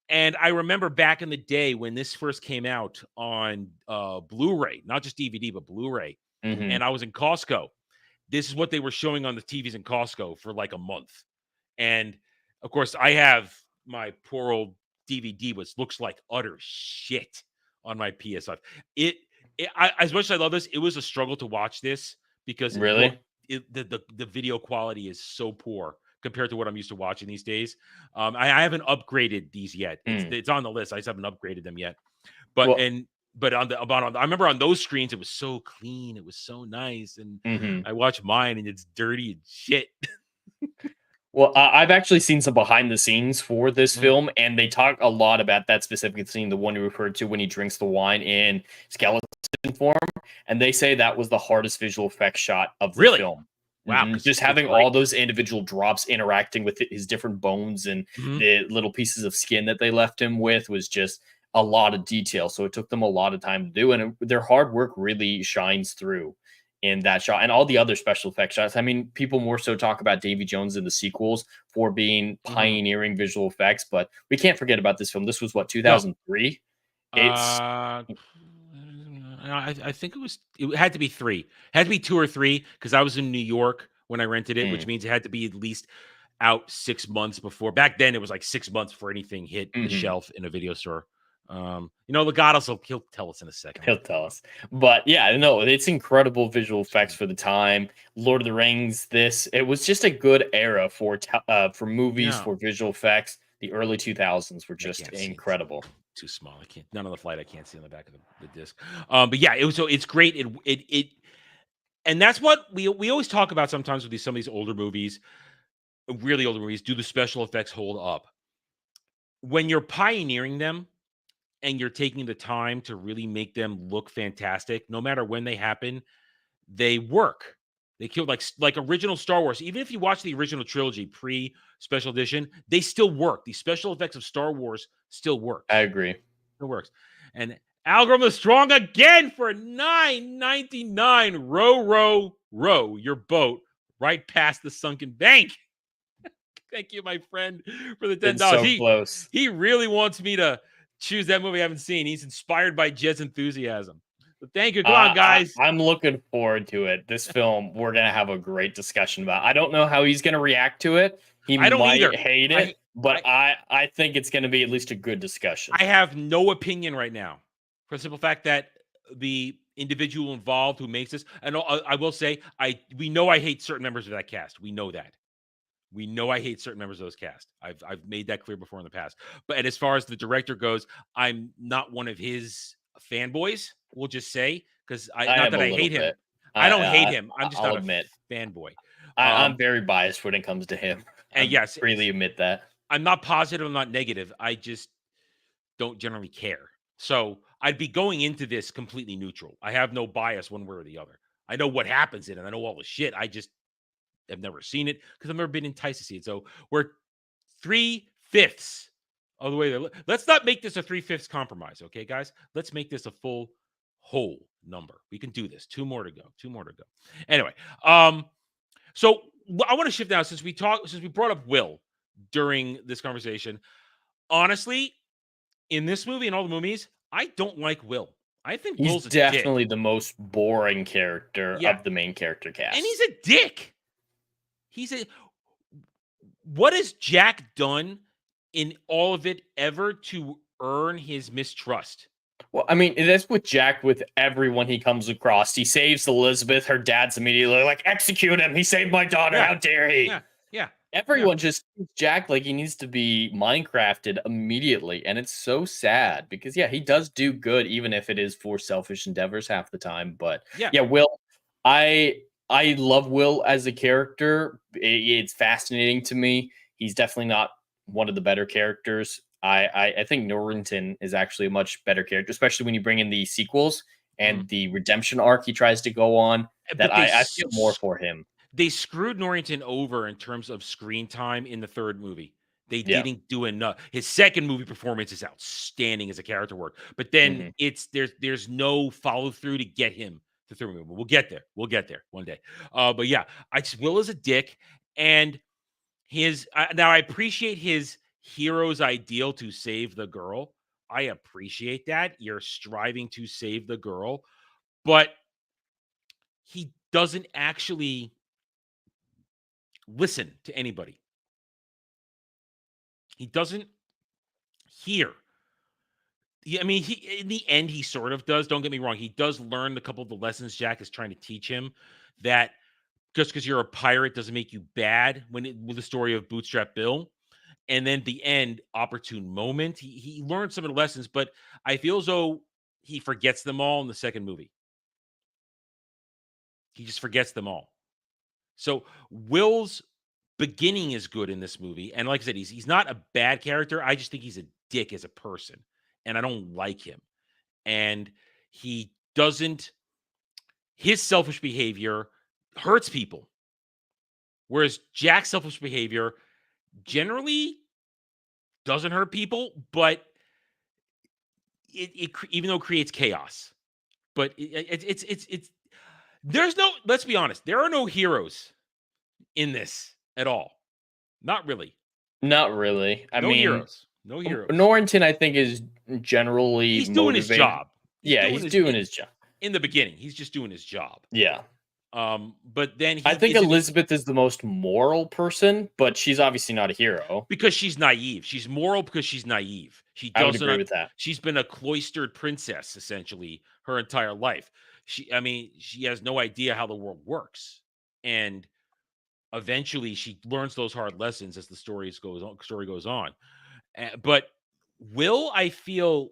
And I remember back in the day when this first came out on Blu-ray, not just DVD, but Blu-ray, Mhm. and I was in Costco. This is what they were showing on the TVs in Costco for like a month. And of course, I have my poor old DVD, which looks like utter shit on my PS5. As much as I love this, it was a struggle to watch this because Really? the video quality is so poor compared to what I'm used to watching these days. I haven't upgraded these yet. Mm. It's on the list. I just haven't upgraded them yet. But Well, and but I remember on those screens it was so clean, it was so nice, and mhm. I watch mine and it's dirty and shit. Well, I've actually seen some behind the scenes for this Mhm. film, and they talk a lot about that specific scene, the one you referred to when he drinks the wine in skeleton form, and they say that was the hardest visual effects shot of the Really? film. Wow, Mhm. because Just it's having great. all those individual drops interacting with his different bones and Mhm. the little pieces of skin that they left him with was just a lot of detail. So it took them a lot of time to do, and their hard work really shines through in that shot and all the other special effects shots. I mean, people more so talk about Davy Jones in the sequels for being Mhm. pioneering visual effects, but we can't forget about this film. This was what, No. 2003? It's Uh, I think it had to be 3. It had to be 2 or 3 because I was in New York when I rented it, which mm, means it had to be at least out 6 months before. Back then, it was like 6 months before anything hit the mhm. shelf in a video store. Legatus he'll tell us in a second. He'll tell us. But yeah, no, it's incredible visual effects for the time. Lord of the Rings, this it was just a good era for movies, Yeah. for visual effects. The early 2000s were I just can't see. It's incredible. too small. I can't. None of the flight. I can't see on the back of the disc. But yeah, it's great. And that's what we always talk about sometimes with some of these older movies, really older movies. Do the special effects hold up when you're pioneering them and you're taking the time to really make them look fantastic? No matter when they happen, they work. They kill like original Star Wars. Even if you watch the original trilogy pre special edition, they still work. The special effects of Star Wars still I works. agree. It works. And Algorithm is strong again for $9.99. Row, row, row your boat right past the sunken bank. Thank you, my friend, for the Been $10. so close. He really wants me to choose that movie I haven't seen. He's inspired by Jed's enthusiasm. But thank you. Come on, guys. I'm looking forward to it. This film, we're gonna have a great discussion about. I don't know how he's gonna react to it. He I don't either. might hate it, but I think it's gonna be at least a good discussion. I have no opinion right now for the simple fact that the individual involved who makes this, and I will say, we know I hate certain members of that cast. We know that. We know I hate certain members of those cast. I've made that clear before in the past. But and as far as the director goes, I'm not one of his fanboys. We'll just say because I not am that a I little hate him. bit. I don't hate him. I'm just I'll not a admit. fanboy. I'm very biased when it comes to him. And I yes, freely admit that. I'm not positive. I'm not negative. I just don't generally care. So I'd be going into this completely neutral. I have no bias one way or the other. I know what happens in it. I know all the shit. I just have never seen it because I've never been enticed to see it. So we're 3/5 of the way there. Let's not make this a 3/5 compromise, okay, guys? Let's make this a full whole number. We can do this. 2 more to go. 2 more to go. Anyway, so I want to shift now since we brought up Will during this conversation. Honestly, in this movie and all the movies, I don't like Will. I think He's Will's a dick. definitely the most boring character Yeah. of the main character cast. And he's a dick. What has Jack done in all of it ever to earn his mistrust? Well, I mean, that's with Jack with everyone he comes across. He saves Elizabeth. Her dad's immediately like, execute him. He saved my daughter. Yeah. How dare he? Yeah, yeah. Everyone just treats Jack like he needs to be Minecrafted immediately. And it's so sad because, yeah, he does do good, even if it is for selfish endeavors half the time. But Yeah. yeah, Will, I love Will as a character. It's fascinating to me. He's definitely not one of the better characters. I think Norrington is actually a much better character, especially when you bring in the sequels and the redemption arc he tries to go on. That But they I feel more for him. They screwed Norrington over in terms of screen time in the third movie. They Yeah. didn't do enough. His second movie performance is outstanding as a character work, but then there's no follow through to get him to third movie. We'll get there. We'll get there one day. But yeah, Will is a dick, and now I appreciate his hero's ideal to save the girl. I appreciate that. You're striving to save the girl, but he doesn't actually listen to anybody. He doesn't hear. I mean, in the end, he sort of does. Don't get me wrong. He does learn a couple of the lessons Jack is trying to teach him, that just because you're a pirate doesn't make you bad, with the story of Bootstrap Bill. And then the end, opportune moment. He learned some of the lessons, but I feel as though he forgets them all in the second movie. He just forgets them all. So Will's beginning is good in this movie, and like I said, he's not a bad character. I just think he's a dick as a person, and I don't like him. And he doesn't. His selfish behavior hurts people, whereas Jack's selfish behavior generally doesn't hurt people, but it even though it creates chaos. But it's there's no. Let's be honest. There are no heroes in this at all. Not really. Not really. I mean, heroes. No heroes. Norrington, I think, is generally he's doing his job. He's doing his job. In the beginning, he's just doing his job. Yeah. But then I think Elizabeth is the most moral person, but she's obviously not a hero because she's naive. She's moral because she's naive. I would agree with that. She's been a cloistered princess essentially her entire life. She has no idea how the world works, and eventually she learns those hard lessons as the story goes on. But Will, I feel,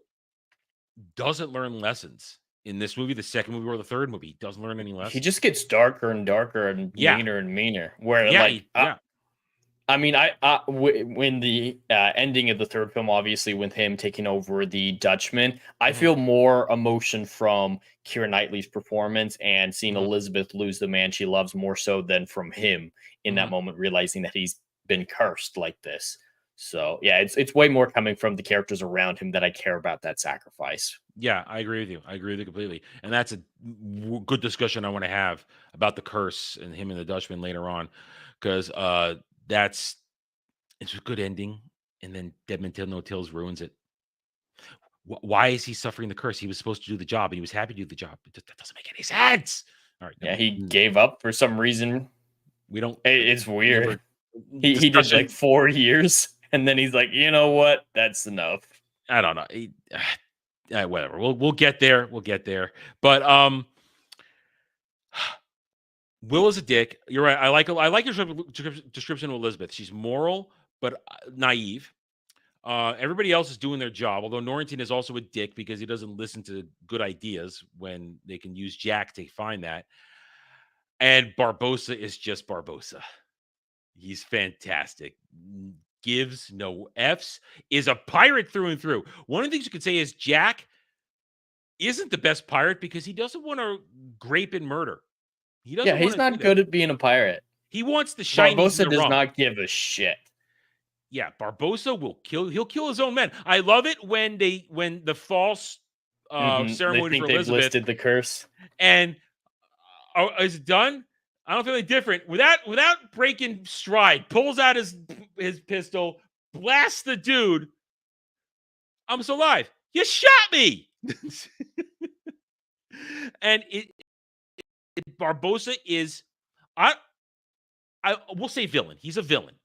doesn't learn lessons in this movie, the second movie, or the third movie. He doesn't learn any lessons. He just gets darker and darker and meaner and meaner. Where I mean, when the ending of the third film, obviously with him taking over the Dutchman, I feel more emotion from Keira Knightley's performance and seeing Elizabeth lose the man she loves more so than from him in that moment, realizing that he's been cursed like this. So yeah, it's way more coming from the characters around him that I care about that sacrifice. Yeah, I agree with you. I agree with you completely. And that's a good discussion I want to have about the curse and him and the Dutchman later on, because it's a good ending. And then Deadman Tell No Tales ruins it. Why is he suffering the curse? He was supposed to do the job, and he was happy to do the job. That doesn't make any sense. All right. Yeah, he gave up for some reason. We don't. It's weird. He did like 4 years. And then he's like, you know what? That's enough. I don't know. Whatever. We'll get there. We'll get there. But Will is a dick. You're right. I like your description of Elizabeth. She's moral but naive. Everybody else is doing their job. Although Norrington is also a dick because he doesn't listen to good ideas when they can use Jack to find that. And Barbossa is just Barbossa. He's fantastic. Gives no F's, is a pirate through and through. One of the things you could say is Jack isn't the best pirate because he doesn't want to grape and murder. He's not good at being a pirate. He wants the shiny. Barbossa does not give a shit. Yeah, Barbossa will kill. He'll kill his own men. I love it when the false ceremony for Elizabeth listed the curse. And is it done? I don't feel any different. Without breaking stride, pulls out his pistol, blasts the dude. I'm still alive. You shot me. And Barbossa is, I will say villain. He's a villain.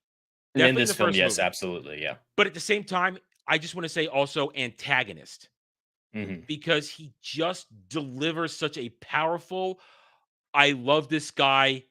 Definitely in this film, yes, absolutely, yeah. But at the same time, I just want to say also antagonist. because he just delivers such a powerful, I love this guy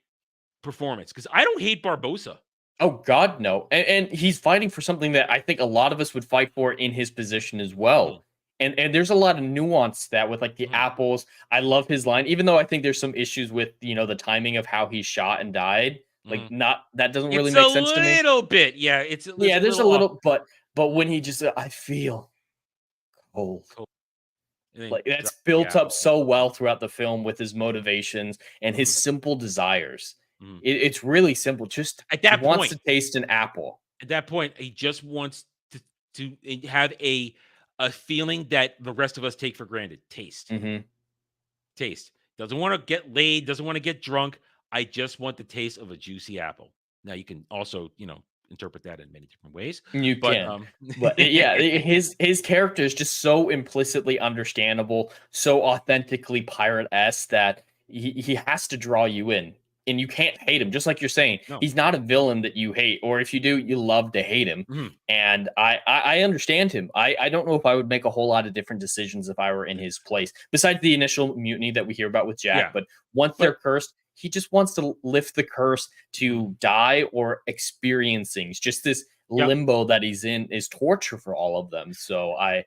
performance. Because I don't hate Barbosa. Oh God, no. And he's fighting for something that I think a lot of us would fight for in his position as Mhm, well. And there's a lot of nuance to that with like the mhm, apples. I love his line, even though I think there's some issues with the timing of how he shot and died. Like mhm. not that doesn't really It's a make sense to me. little bit, yeah. It's Yeah, a there's a little off. little, but when he just I feel cold. Cool. And then Like that's drop the built up apple. so well throughout the film with his motivations and his Mhm, simple desires. mhm. It's really simple. Just At he that wants point, to taste an apple. he just wants to have a feeling that the rest of us take for granted. Taste. Hmm. Taste. Doesn't want to get laid, doesn't want to get drunk. I just want the taste of a juicy apple. Now you can also, interpret that in many different ways. You But can. But yeah, his character is just so implicitly understandable, so authentically pirate-esque that he has to draw you in. And you can't hate him. Just like you're saying, no. he's not a villain that you hate, or if you do, you love to hate him. Mhm. And I understand him. I don't know if I would make a whole lot of different decisions if I were in his place, besides the initial mutiny that we hear about with Jack. Yeah. But once they're cursed, he just wants to lift the curse to die or experience things. Just this Yep. limbo that he's in is torture for all of them. So I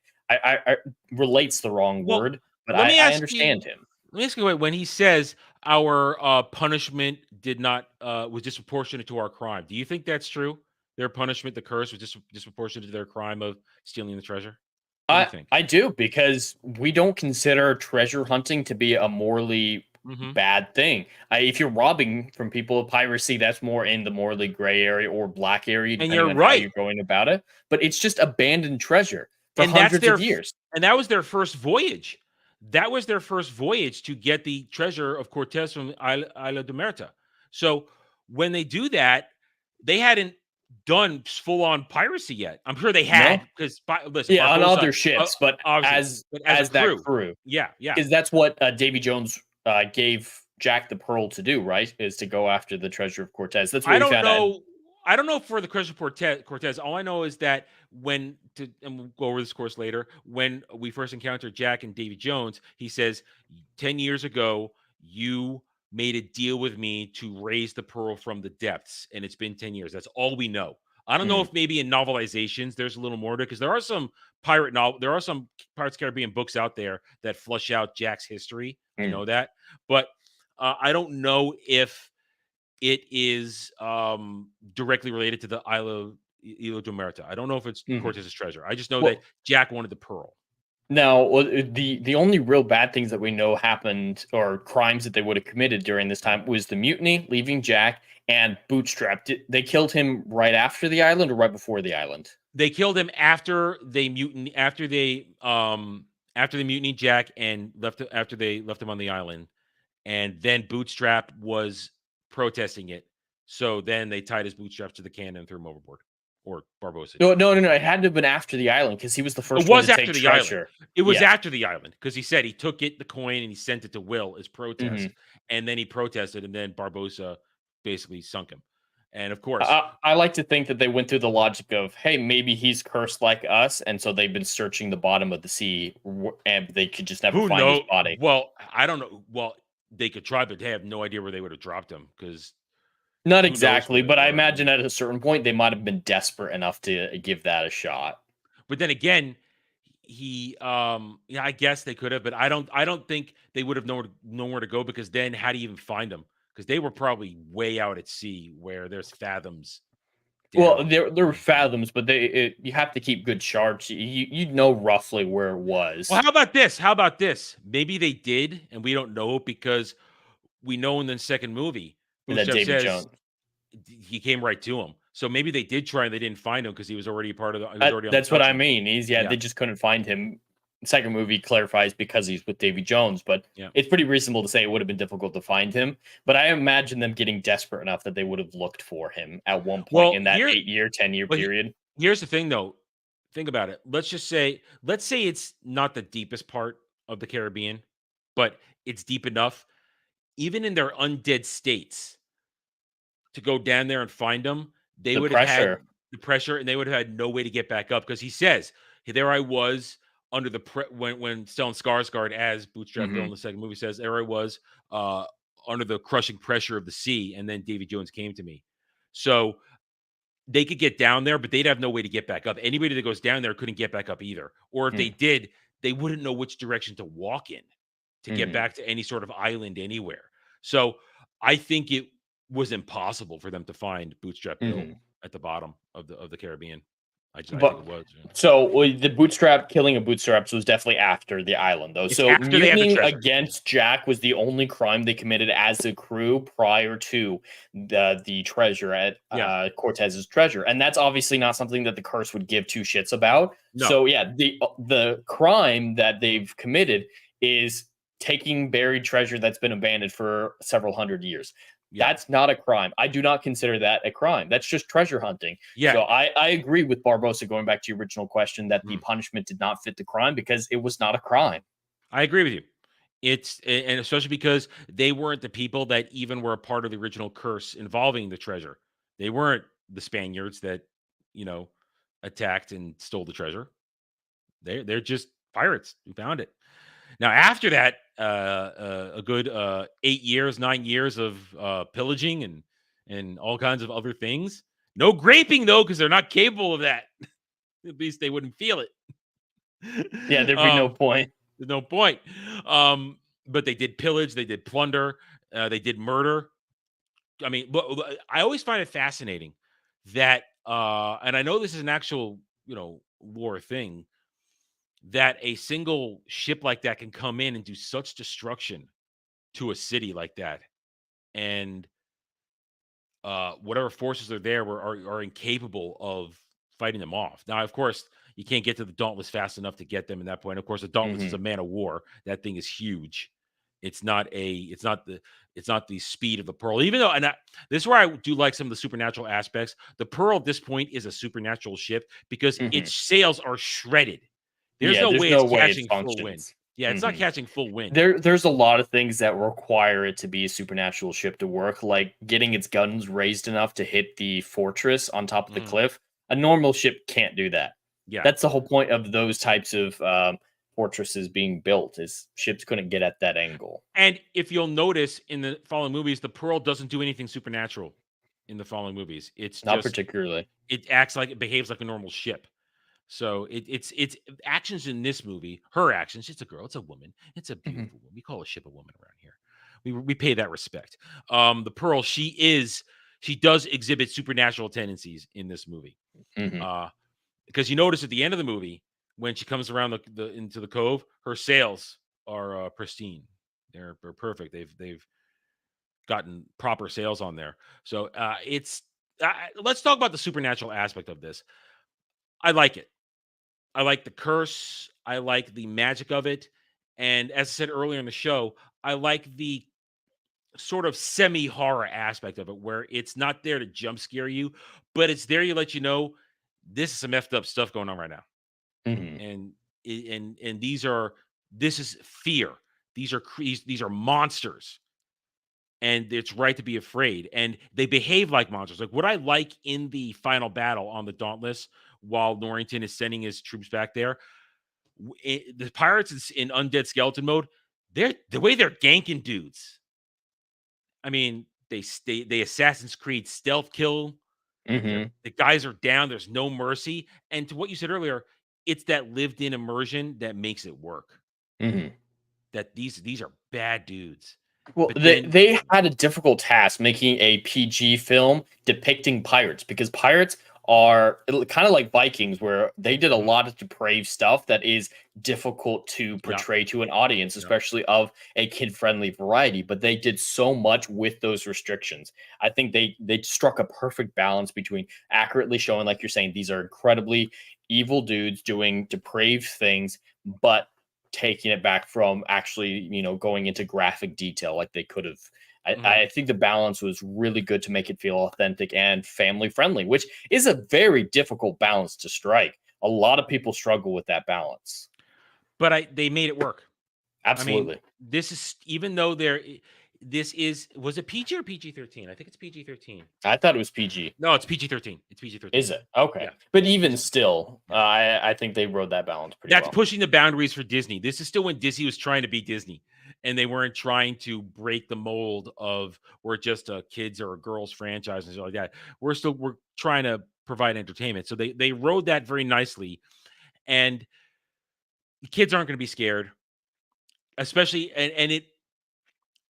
relate's the wrong Well, word, but let me I ask you understand him. let me ask you when he says our punishment did not was disproportionate to our crime. Do you think that's true? Their punishment, the curse, was disproportionate to their crime of stealing the treasure? What do you think? I do because we don't consider treasure hunting to be a morally Mhm. bad thing. If you're robbing from people, piracy that's more in the morally gray area or black area, And depending you're on how right. you're going about it. But it's just abandoned treasure for And that's hundreds their of years. and that was their first voyage. That was their first voyage to get the treasure of Cortez from Isla de Merta. So when they do that, they hadn't done full on piracy yet. I'm sure they had No, because listen, yeah, on Barbosa, other ships, but obviously, as but as a as that crew, crew, yeah, yeah. because that's what Davy Jones gave Jack the Pearl to do, right? Is to go after the treasure of Cortez. That's I what we don't found out. know. I don't know for the Christian Cortez. All I know is that and we'll go over this course later, when we first encountered Jack and Davy Jones, he says, 10 years ago, you made a deal with me to raise the pearl from the depths, and it's been 10 years. That's all we know. I don't know Mhm. if maybe in novelizations there's a little more to it, because there are some there are some Pirates of the Caribbean books out there that flush out Jack's history. I Mm. know that, but I don't know if it is directly related to the Isla de Merta. I don't know if it's Mhm. Cortez's treasure. I just know that Well, Jack wanted the pearl. now, the only real bad things that we know happened or crimes that they would have committed during this time was the mutiny, leaving Jack, and Bootstrap. They killed him right after the island or right before the island? They killed him after after they mutinied Jack and after they left him on the island, and then Bootstrap was protesting it. So then they tied his bootstraps to the cannon and threw him overboard, or Barbosa No, did. no, no, no. It had to have been after the island because he was the It first one was to after take the island. treasure. It was Yeah. after the island because he said he took the coin, and he sent it to Will as protest, Mhm. and then he protested, and then Barbosa basically sunk him. And of course, I like to think that they went through the logic of, hey, maybe he's cursed like us, and so they've been searching the bottom of the sea, and they could just never who find his knows? body. Well, I don't know. Well, they could try, but they have no idea where they would have dropped him because Not who knows exactly, where they but I were. imagine at a certain point they might have been desperate enough to give that a shot. But then again, yeah, I guess they could have, but I don't think they would have known where to go, because then how do you even find them? Because they were probably way out at sea where there's fathoms Well, down. there were fathoms, but you have to keep good charts. You'd know roughly where it Well, was. how about this? How about this? Maybe they did, and we don't know, because we know in the second movie, That Bootstrap David says Jones. he came right to him. So maybe they did try and they didn't find him because he was already he was already on the That's what I Consul. mean. Yeah, They just couldn't find him. Second movie clarifies because he's with Davy Jones, but yeah. it's pretty reasonable to say it would have been difficult to find him. But I imagine them getting desperate enough that they would have looked for him at one point Well, in that 8-year, 10-year well, period. here's the thing, though. Think about it. Let's say it's not the deepest part of the Caribbean, but it's deep enough, even in their undead states, to go down there and find them. They The would have had pressure. the pressure, and they would have had no way to get back up, because he says, there I was under the when Stellan Skarsgård as Bootstrap Bill in the second movie says, there I was under the crushing pressure of the sea, and then Davy Jones came to me. So they could get down there, but they'd have no way to get back up. Anybody that goes down there couldn't get back up either. Or if they did, they wouldn't know which direction to walk in to get back to any sort of island anywhere. So I think it was impossible for them to find Bootstrap Bill at the bottom of the Caribbean. I think it was. Yeah. So the killing of Bootstraps was definitely after the island, though. So mutinying against Jack was the only crime they committed as a crew prior to the treasure at Cortez's treasure, and that's obviously not something that the curse would give two shits about. No. So yeah, the crime that they've committed is taking buried treasure that's been abandoned for several hundred years. Yeah. That's not a crime. I do not consider that a crime. That's just treasure hunting. Yeah. So I agree with Barbosa, going back to your original question, that the punishment did not fit the crime because it was not a crime. I agree with you. And especially because they weren't the people that even were a part of the original curse involving the treasure. They weren't the Spaniards that, attacked and stole the treasure. They're just pirates who found it. Now, after that, a good 9 years of pillaging and all kinds of other things. No graping, though, because they're not capable of that. At least they wouldn't feel it. Yeah, there'd be no point. There's no point. But they did pillage. They did plunder. They did murder. I mean, I always find it fascinating that, and I know this is an actual, war thing, that a single ship like that can come in and do such destruction to a city like that, and whatever forces are there are incapable of fighting them off. Now, of course, you can't get to the Dauntless fast enough to get them at that point. Of course, the Dauntless is a man of war. That thing is huge. It's not the speed of the Pearl. Even though, this is where I do like some of the supernatural aspects. The Pearl at this point is a supernatural ship because its sails are shredded. There's no way it's catching full wind. Yeah, it's not catching full wind. There's a lot of things that require it to be a supernatural ship to work, like getting its guns raised enough to hit the fortress on top of the cliff. A normal ship can't do that. Yeah, that's the whole point of those types of fortresses being built, is ships couldn't get at that angle. And if you'll notice in the following movies, the Pearl doesn't do anything supernatural in the following movies. It's not particularly. It behaves like a normal ship. So it's actions in this movie, her actions. It's a girl, it's a woman, it's a beautiful woman. We call a ship a woman around here. We pay that respect. The Pearl, she does exhibit supernatural tendencies in this movie. Because you notice at the end of the movie, when she comes around into the cove, her sails are pristine. They're perfect. They've gotten proper sails on there. So let's talk about the supernatural aspect of this. I like it. I like the curse. I like the magic of it. And as I said earlier in the show, I like the sort of semi-horror aspect of it, where it's not there to jump scare you, but it's there to let you know this is some effed up stuff going on right now. And this is fear. These are monsters. And it's right to be afraid. And they behave like monsters. Like what I like in the final battle on the Dauntless, while Norrington is sending his troops back there, the pirates in undead skeleton mode, the way they're ganking dudes. I mean, they Assassin's Creed stealth kill. The guys are down. There's no mercy. And to what you said earlier, it's that lived-in immersion that makes it work. That these are bad dudes. Well, they had a difficult task making a PG film depicting pirates, because pirates are kind of like Vikings, where they did a lot of depraved stuff that is difficult to portray to an audience, especially of a kid-friendly variety. But they did so much with those restrictions. I think they struck a perfect balance between accurately showing, like you're saying, these are incredibly evil dudes doing depraved things, but taking it back from actually, going into graphic detail like they could have. I think the balance was really good to make it feel authentic and family friendly, which is a very difficult balance to strike. A lot of people struggle with that balance. But they made it work. Absolutely. I mean, this is, even though was it PG or PG-13? I think it's PG-13. I thought it was PG. No, it's PG-13. It's PG-13. Is it? Okay. Yeah. But even still, I think they rode that balance pretty That's well. pushing the boundaries for Disney. This is still when Disney was trying to be Disney, and they weren't trying to break the mold of we're just a kids or a girls franchise and stuff like that. We're trying to provide entertainment. So they rode that very nicely, and the kids aren't going to be scared, especially and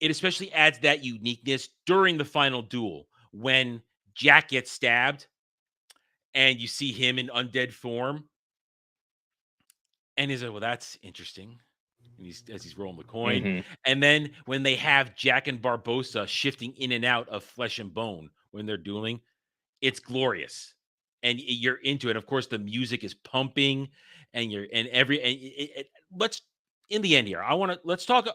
it especially adds that uniqueness during the final duel when Jack gets stabbed and you see him in undead form. And he's like, well, that's interesting. And he's rolling the coin. Mm-hmm. And then when they have Jack and Barbossa shifting in and out of flesh and bone when they're dueling, it's glorious. And you're into it. Of course, the music is pumping, and let's in the end here. Let's talk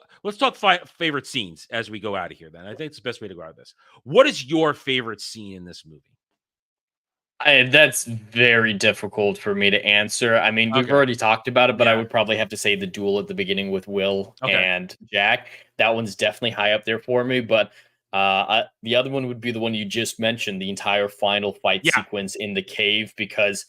favorite scenes as we go out of here. Then I think it's the best way to go out of this. What is your favorite scene in this movie? That's very difficult for me to answer. I mean, we've already talked about it, but I would probably have to say the duel at the beginning with Will and Jack. That one's definitely high up there for me. But the other one would be the one you just mentioned, the entire final fight sequence in the cave, because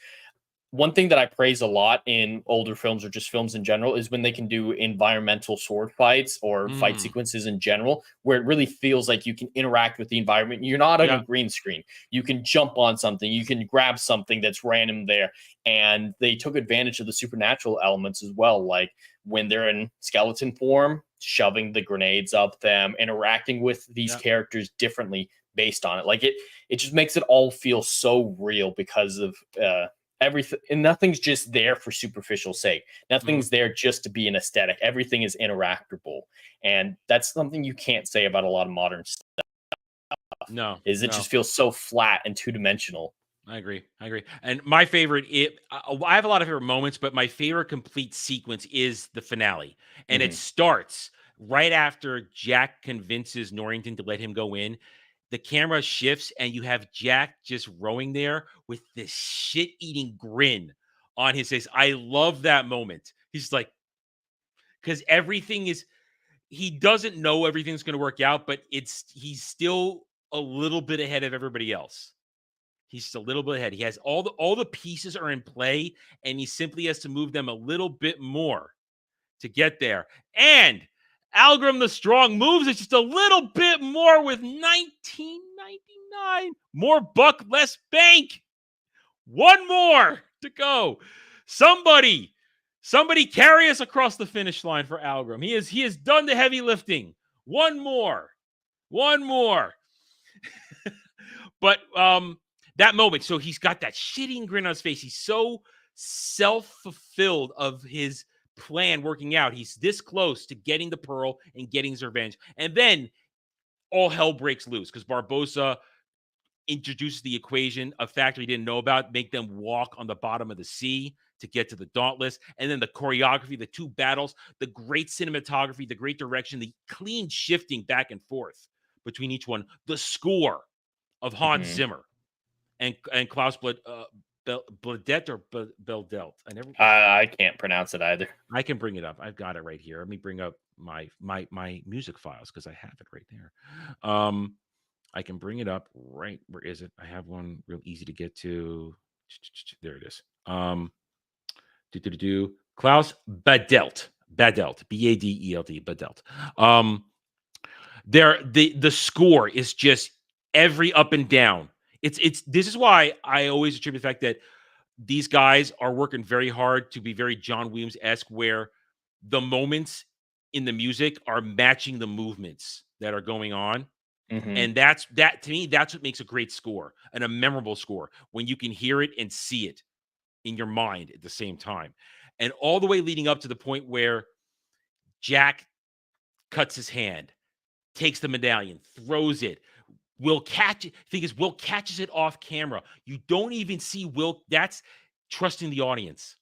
one thing that I praise a lot in older films or just films in general is when they can do environmental sword fights or fight sequences in general, where it really feels like you can interact with the environment. You're not on a green screen. You can jump on something. You can grab something that's random there. And they took advantage of the supernatural elements as well, like when they're in skeleton form, shoving the grenades up them, interacting with these characters differently based on it. Like it just makes it all feel so real because of everything, and nothing's just there for superficial sake. Nothing's there just to be an aesthetic. Everything is interactable, and that's something you can't say about a lot of modern stuff. It just feels so flat and two-dimensional. I agree. And my favorite, I have a lot of favorite moments, but my favorite complete sequence is the finale, and it starts right after Jack convinces Norrington to let him go in. The camera shifts and you have Jack just rowing there with this shit-eating grin on his face. I love that moment. He's like, because he doesn't know everything's going to work out, but he's still a little bit ahead of everybody else. He's just a little bit ahead. He has all the pieces are in play, and he simply has to move them a little bit more to get there. And Algrim the Strong moves it just a little bit more with 1999. More buck, less bank. One more to go. Somebody carry us across the finish line for Algrim. He has done the heavy lifting. One more. But that moment, so he's got that shitting grin on his face. He's so self-fulfilled of his plan working out. He's this close to getting the pearl and getting his revenge. And then all hell breaks loose because Barbossa introduces the equation, a factor he didn't know about, make them walk on the bottom of the sea to get to the Dauntless. And then the choreography, the two battles, the great cinematography, the great direction, the clean shifting back and forth between each one, the score of Hans Zimmer and Klaus Bladet or Beldelt. I can't pronounce it either. I can bring it up. I've got it right here. Let me bring up my music files because I have it right there. I can bring it up right. Where is it? I have one real easy to get to. There it is. Klaus Badelt. Badelt. Badelt. The score is just every up and down. This is why I always attribute the fact that these guys are working very hard to be very John Williams-esque, where the moments in the music are matching the movements that are going on. And that to me, that's what makes a great score and a memorable score, when you can hear it and see it in your mind at the same time. And all the way leading up to the point where Jack cuts his hand, takes the medallion, throws it. Will catch it. Thing is, Will catches it off camera. You don't even see Will. That's trusting the audience.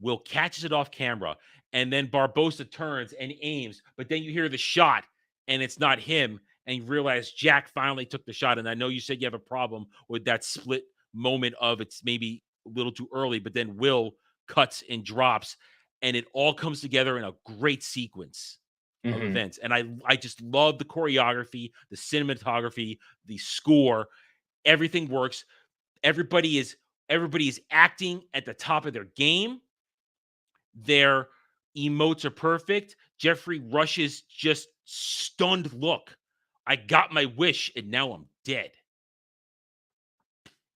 Will catches it off camera, and then Barbossa turns and aims, but then you hear the shot, and it's not him, and you realize Jack finally took the shot. And I know you said you have a problem with that split moment of it's maybe a little too early, but then Will cuts and drops, and it all comes together in a great sequence. of events. And I just love the choreography, the cinematography, the score. Everything works. Everybody is acting at the top of their game. Their emotes are perfect. Jeffrey Rush's just stunned look. I got my wish and now I'm dead.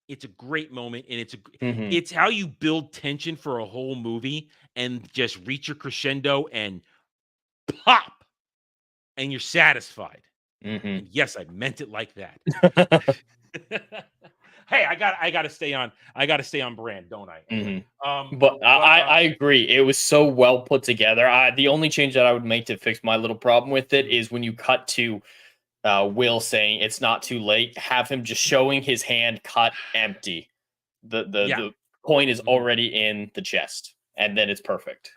It's a great moment, and it's how you build tension for a whole movie and just reach your crescendo and pop, and you're satisfied. And yes, I meant it like that. Hey, I got to stay on. I got to stay on brand, don't I? But I agree. It was so well put together. The only change that I would make to fix my little problem with it is when you cut to Will saying it's not too late, have him just showing his hand cut empty. The point is already in the chest, and then it's perfect.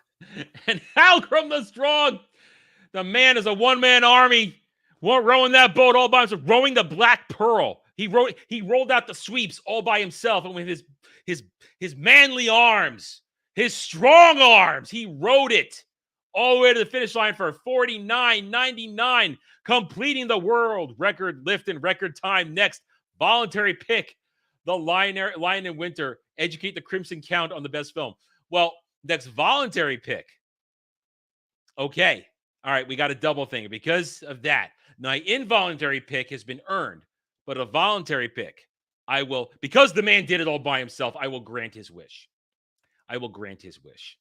And Halgrim the Strong, the man is a one-man army, rowing that boat all by himself, rowing the Black Pearl. He rolled out the sweeps all by himself, and with his manly arms, his strong arms, he rowed it all the way to the finish line for 49.99, completing the world record lift in record time. Next, voluntary pick, The Lion in Winter, educate the Crimson Count on the best film. Well, next voluntary pick. Okay. All right, we got a double thing because of that. My involuntary pick has been earned, but a voluntary pick, I will, because the man did it all by himself, I will grant his wish. I will grant his wish.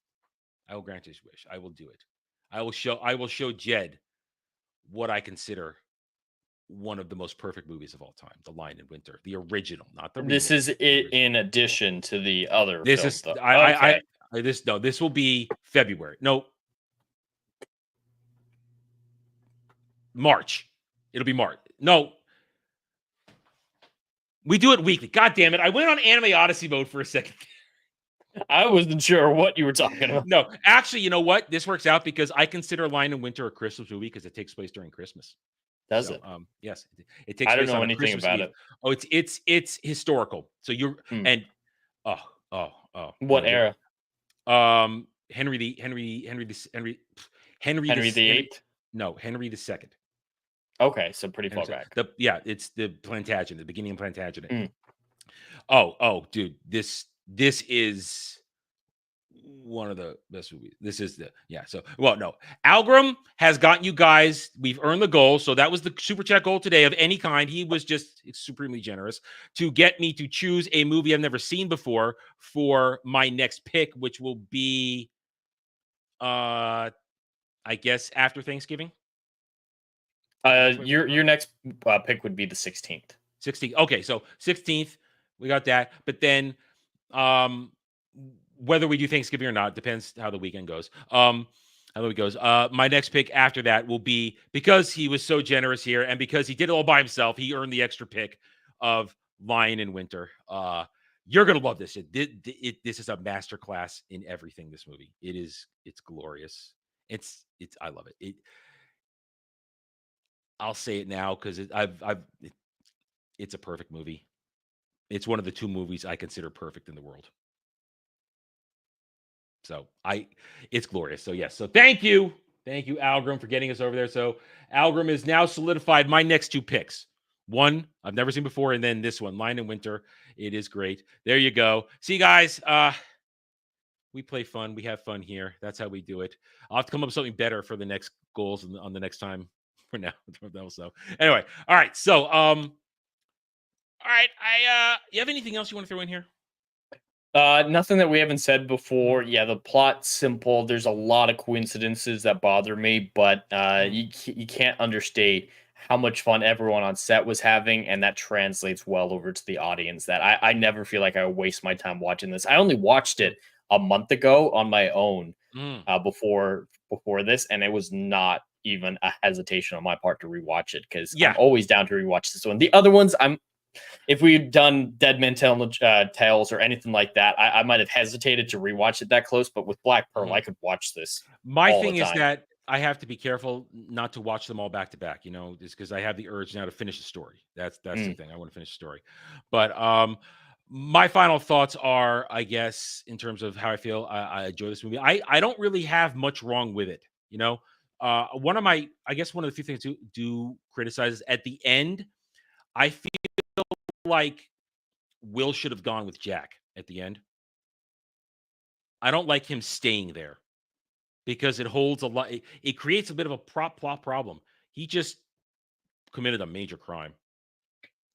I will grant his wish. I will do it. I will show Jed what I consider one of the most perfect movies of all time, The Lion in Winter, the original, not the remake. This is it in addition to the other. This film, is this will be February. No, March. It'll be March. No, we do it weekly. God damn it! I went on Anime Odyssey mode for a second. I wasn't sure what you were talking about. No, actually, you know what? This works out because I consider Lion in Winter a Christmas movie because it takes place during Christmas. Does it? Yes, it takes. I don't place know on anything Christmas about Eve. it. Oh, it's historical. So you're and what era? Henry VIII. No, Henry II. Okay, so pretty far back. It's the Plantagenet, the beginning of Plantagenet. Oh, dude, this is one of the best movies. This is Algrim has gotten you guys. We've earned the goal. So that was the super chat goal today of any kind. He was just supremely generous to get me to choose a movie I've never seen before for my next pick, which will be, I guess, after Thanksgiving. Your next pick would be the 16th. 16th. Okay, so 16th, we got that. But then, whether we do Thanksgiving or not depends how the weekend goes. My next pick after that will be, because he was so generous here and because he did it all by himself, he earned the extra pick of Lion in Winter. You're gonna love this. This is a masterclass in everything. This movie. It's glorious. I love it. I'll say it now because it's a perfect movie. It's one of the two movies I consider perfect in the world. So it's glorious. So yes. So thank you, Algrim, for getting us over there. So Algrim is now solidified my next two picks. One I've never seen before, and then this one, Lion in Winter. It is great. There you go. See, guys, we play fun. We have fun here. That's how we do it. I'll have to come up with something better for the next goals on the next time. For now, so anyway, all right. So, all right. You have anything else you want to throw in here? Nothing that we haven't said before. Yeah, the plot's simple. There's a lot of coincidences that bother me, but you can't understate how much fun everyone on set was having, and that translates well over to the audience. That I never feel like I waste my time watching this. I only watched it a month ago on my own before this, and it was not even a hesitation on my part to rewatch it because I'm always down to rewatch this one. The other ones, if we'd done Dead Man Tales or anything like that, I might have hesitated to rewatch it that close. But with Black Pearl, I could watch this. My thing is that I have to be careful not to watch them all back to back. Just because I have the urge now to finish the story. That's the thing. I want to finish the story. But my final thoughts are, I guess, in terms of how I feel, I enjoy this movie. I don't really have much wrong with it. One of the few things to do criticize is at the end, I feel like Will should have gone with Jack at the end. I don't like him staying there because it holds a lot. It creates a bit of a plot problem. He just committed a major crime.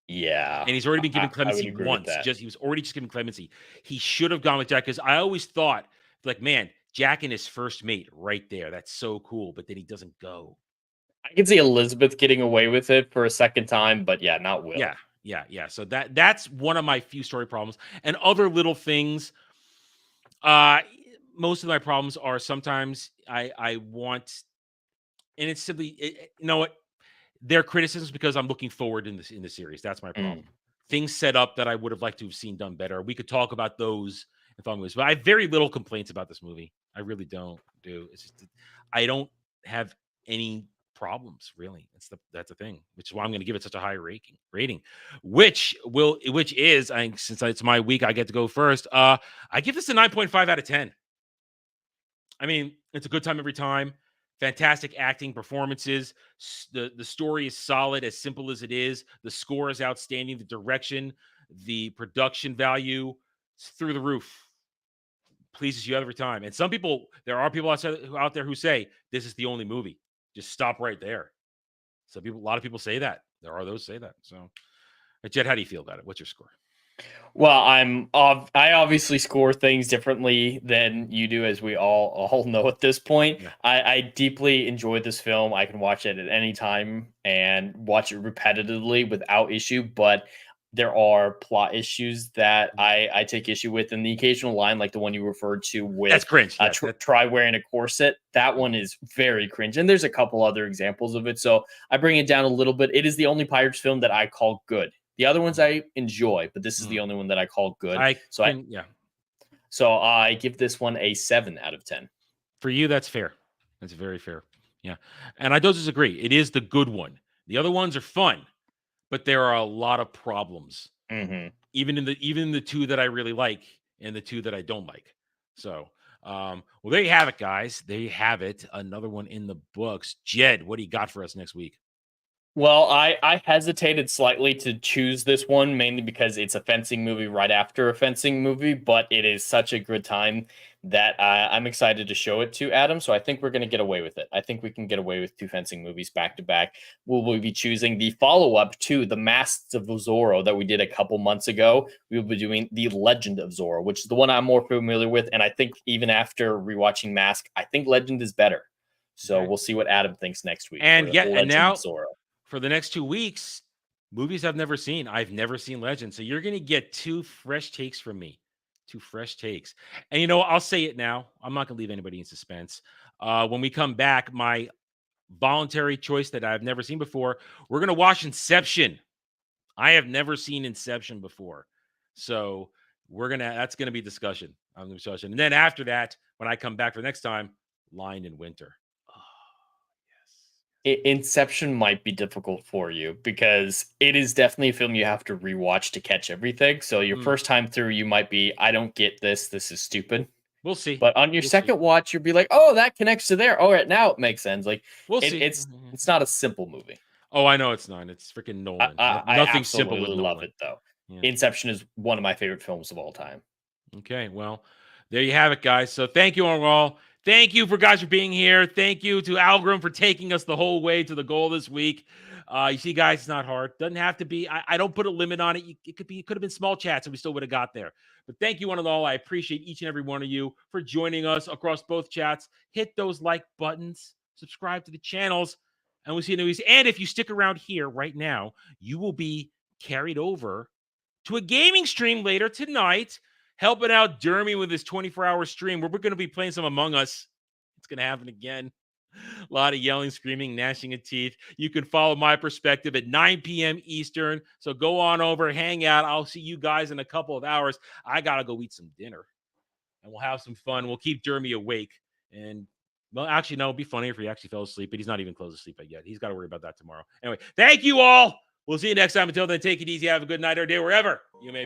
Yeah. And he's already been given I would clemency agree with once. that. He was already just given clemency. He should have gone with Jack because I always thought, like, man, Jack and his first mate right there. That's so cool. But then he doesn't go. I can see Elizabeth getting away with it for a second time, but yeah, not Will. Yeah. So that's one of my few story problems. And other little things. Most of my problems are sometimes I want, and it's simply, you know what? They're criticisms because I'm looking forward in the series. That's my problem. Things set up that I would have liked to have seen done better. We could talk about those if I'm, but I have very little complaints about this movie. I really don't do. It's just I don't have any problems really. That's the thing, which is why I'm going to give it such a high rating. Which is, since it's my week, I get to go first. I give this a 9.5 out of 10. I mean, it's a good time every time. Fantastic acting, performances. The story is solid, as simple as it is. The score is outstanding. The direction, the production value, it's through the roof. Pleases you every time. And there are people out there who say this is the only movie. Just stop right there. A lot of people say that. There are those who say that. So, Jed, how do you feel about it? What's your score? Well, I obviously score things differently than you do, as we all know at this point. Yeah. I deeply enjoyed this film. I can watch it at any time and watch it repetitively without issue, but there are plot issues that I take issue with, and the occasional line, like the one you referred to with that's cringe. Try wearing a corset. That one is very cringe, and there's a couple other examples of it. So I bring it down a little bit. It is the only Pirates film that I call good. The other ones I enjoy, but this is the only one that I call good. So I give this one a 7 out of 10. For you, that's fair. That's very fair. Yeah, and I don't disagree. It is the good one. The other ones are fun, but there are a lot of problems. Mm-hmm. Even in the two that I really like and the two that I don't like. So, well, there you have it, guys. There you have it. Another one in the books. Jed, what do you got for us next week? Well, I hesitated slightly to choose this one, mainly because it's a fencing movie right after a fencing movie, but it is such a good time that I'm excited to show it to Adam. So I think we're going to get away with it. I think we can get away with 2 fencing movies back to back. We'll be choosing the follow-up to The Masks of Zorro that we did a couple months ago. We will be doing The Legend of Zorro, which is the one I'm more familiar with. And I think even after rewatching Mask, I think Legend is better. So We'll see what Adam thinks next week. And now for the next 2 weeks, movies I've never seen. I've never seen Legend. So you're going to get 2 fresh takes from me. 2 fresh takes. And, I'll say it now. I'm not going to leave anybody in suspense. When we come back, my voluntary choice that I've never seen before, we're going to watch Inception. I have never seen Inception before. So that's going to be discussion on the discussion. And then after that, when I come back for the next time, Lion in Winter. Inception might be difficult for you because it is definitely a film you have to rewatch to catch everything. So your first time through, you might be, I don't get this. This is stupid. We'll see. But on your second watch, you'll be like, oh, that connects to there. All right, now it makes sense. Like we'll see. It's not a simple movie. Oh, I know it's not. It's freaking Nolan. Nothing simple with Nolan. Love it though. Yeah. Inception is one of my favorite films of all time. Okay, well, there you have it, guys. So thank you all. Thank you for being here. Thank you to Algrim for taking us the whole way to the goal this week. You see, guys, it's not hard. Doesn't have to be. I don't put a limit on it. It could have been small chats and we still would have got there. But thank you one and all. I appreciate each and every one of you for joining us across both chats. Hit those like buttons, subscribe to the channels, and we'll see you in the news. And if you stick around here right now, you will be carried over to a gaming stream later tonight, helping out Dermy with his 24-hour stream where we're going to be playing some Among Us. It's going to happen again. A lot of yelling, screaming, gnashing of teeth. You can follow my perspective at 9 p.m. Eastern. So go on over, hang out. I'll see you guys in a couple of hours. I got to go eat some dinner. And we'll have some fun. We'll keep Dermy awake. And, well, actually, no, it'd be funny if he actually fell asleep. But he's not even close to sleep yet. He's got to worry about that tomorrow. Anyway, thank you all. We'll see you next time. Until then, take it easy. Have a good night or day wherever you may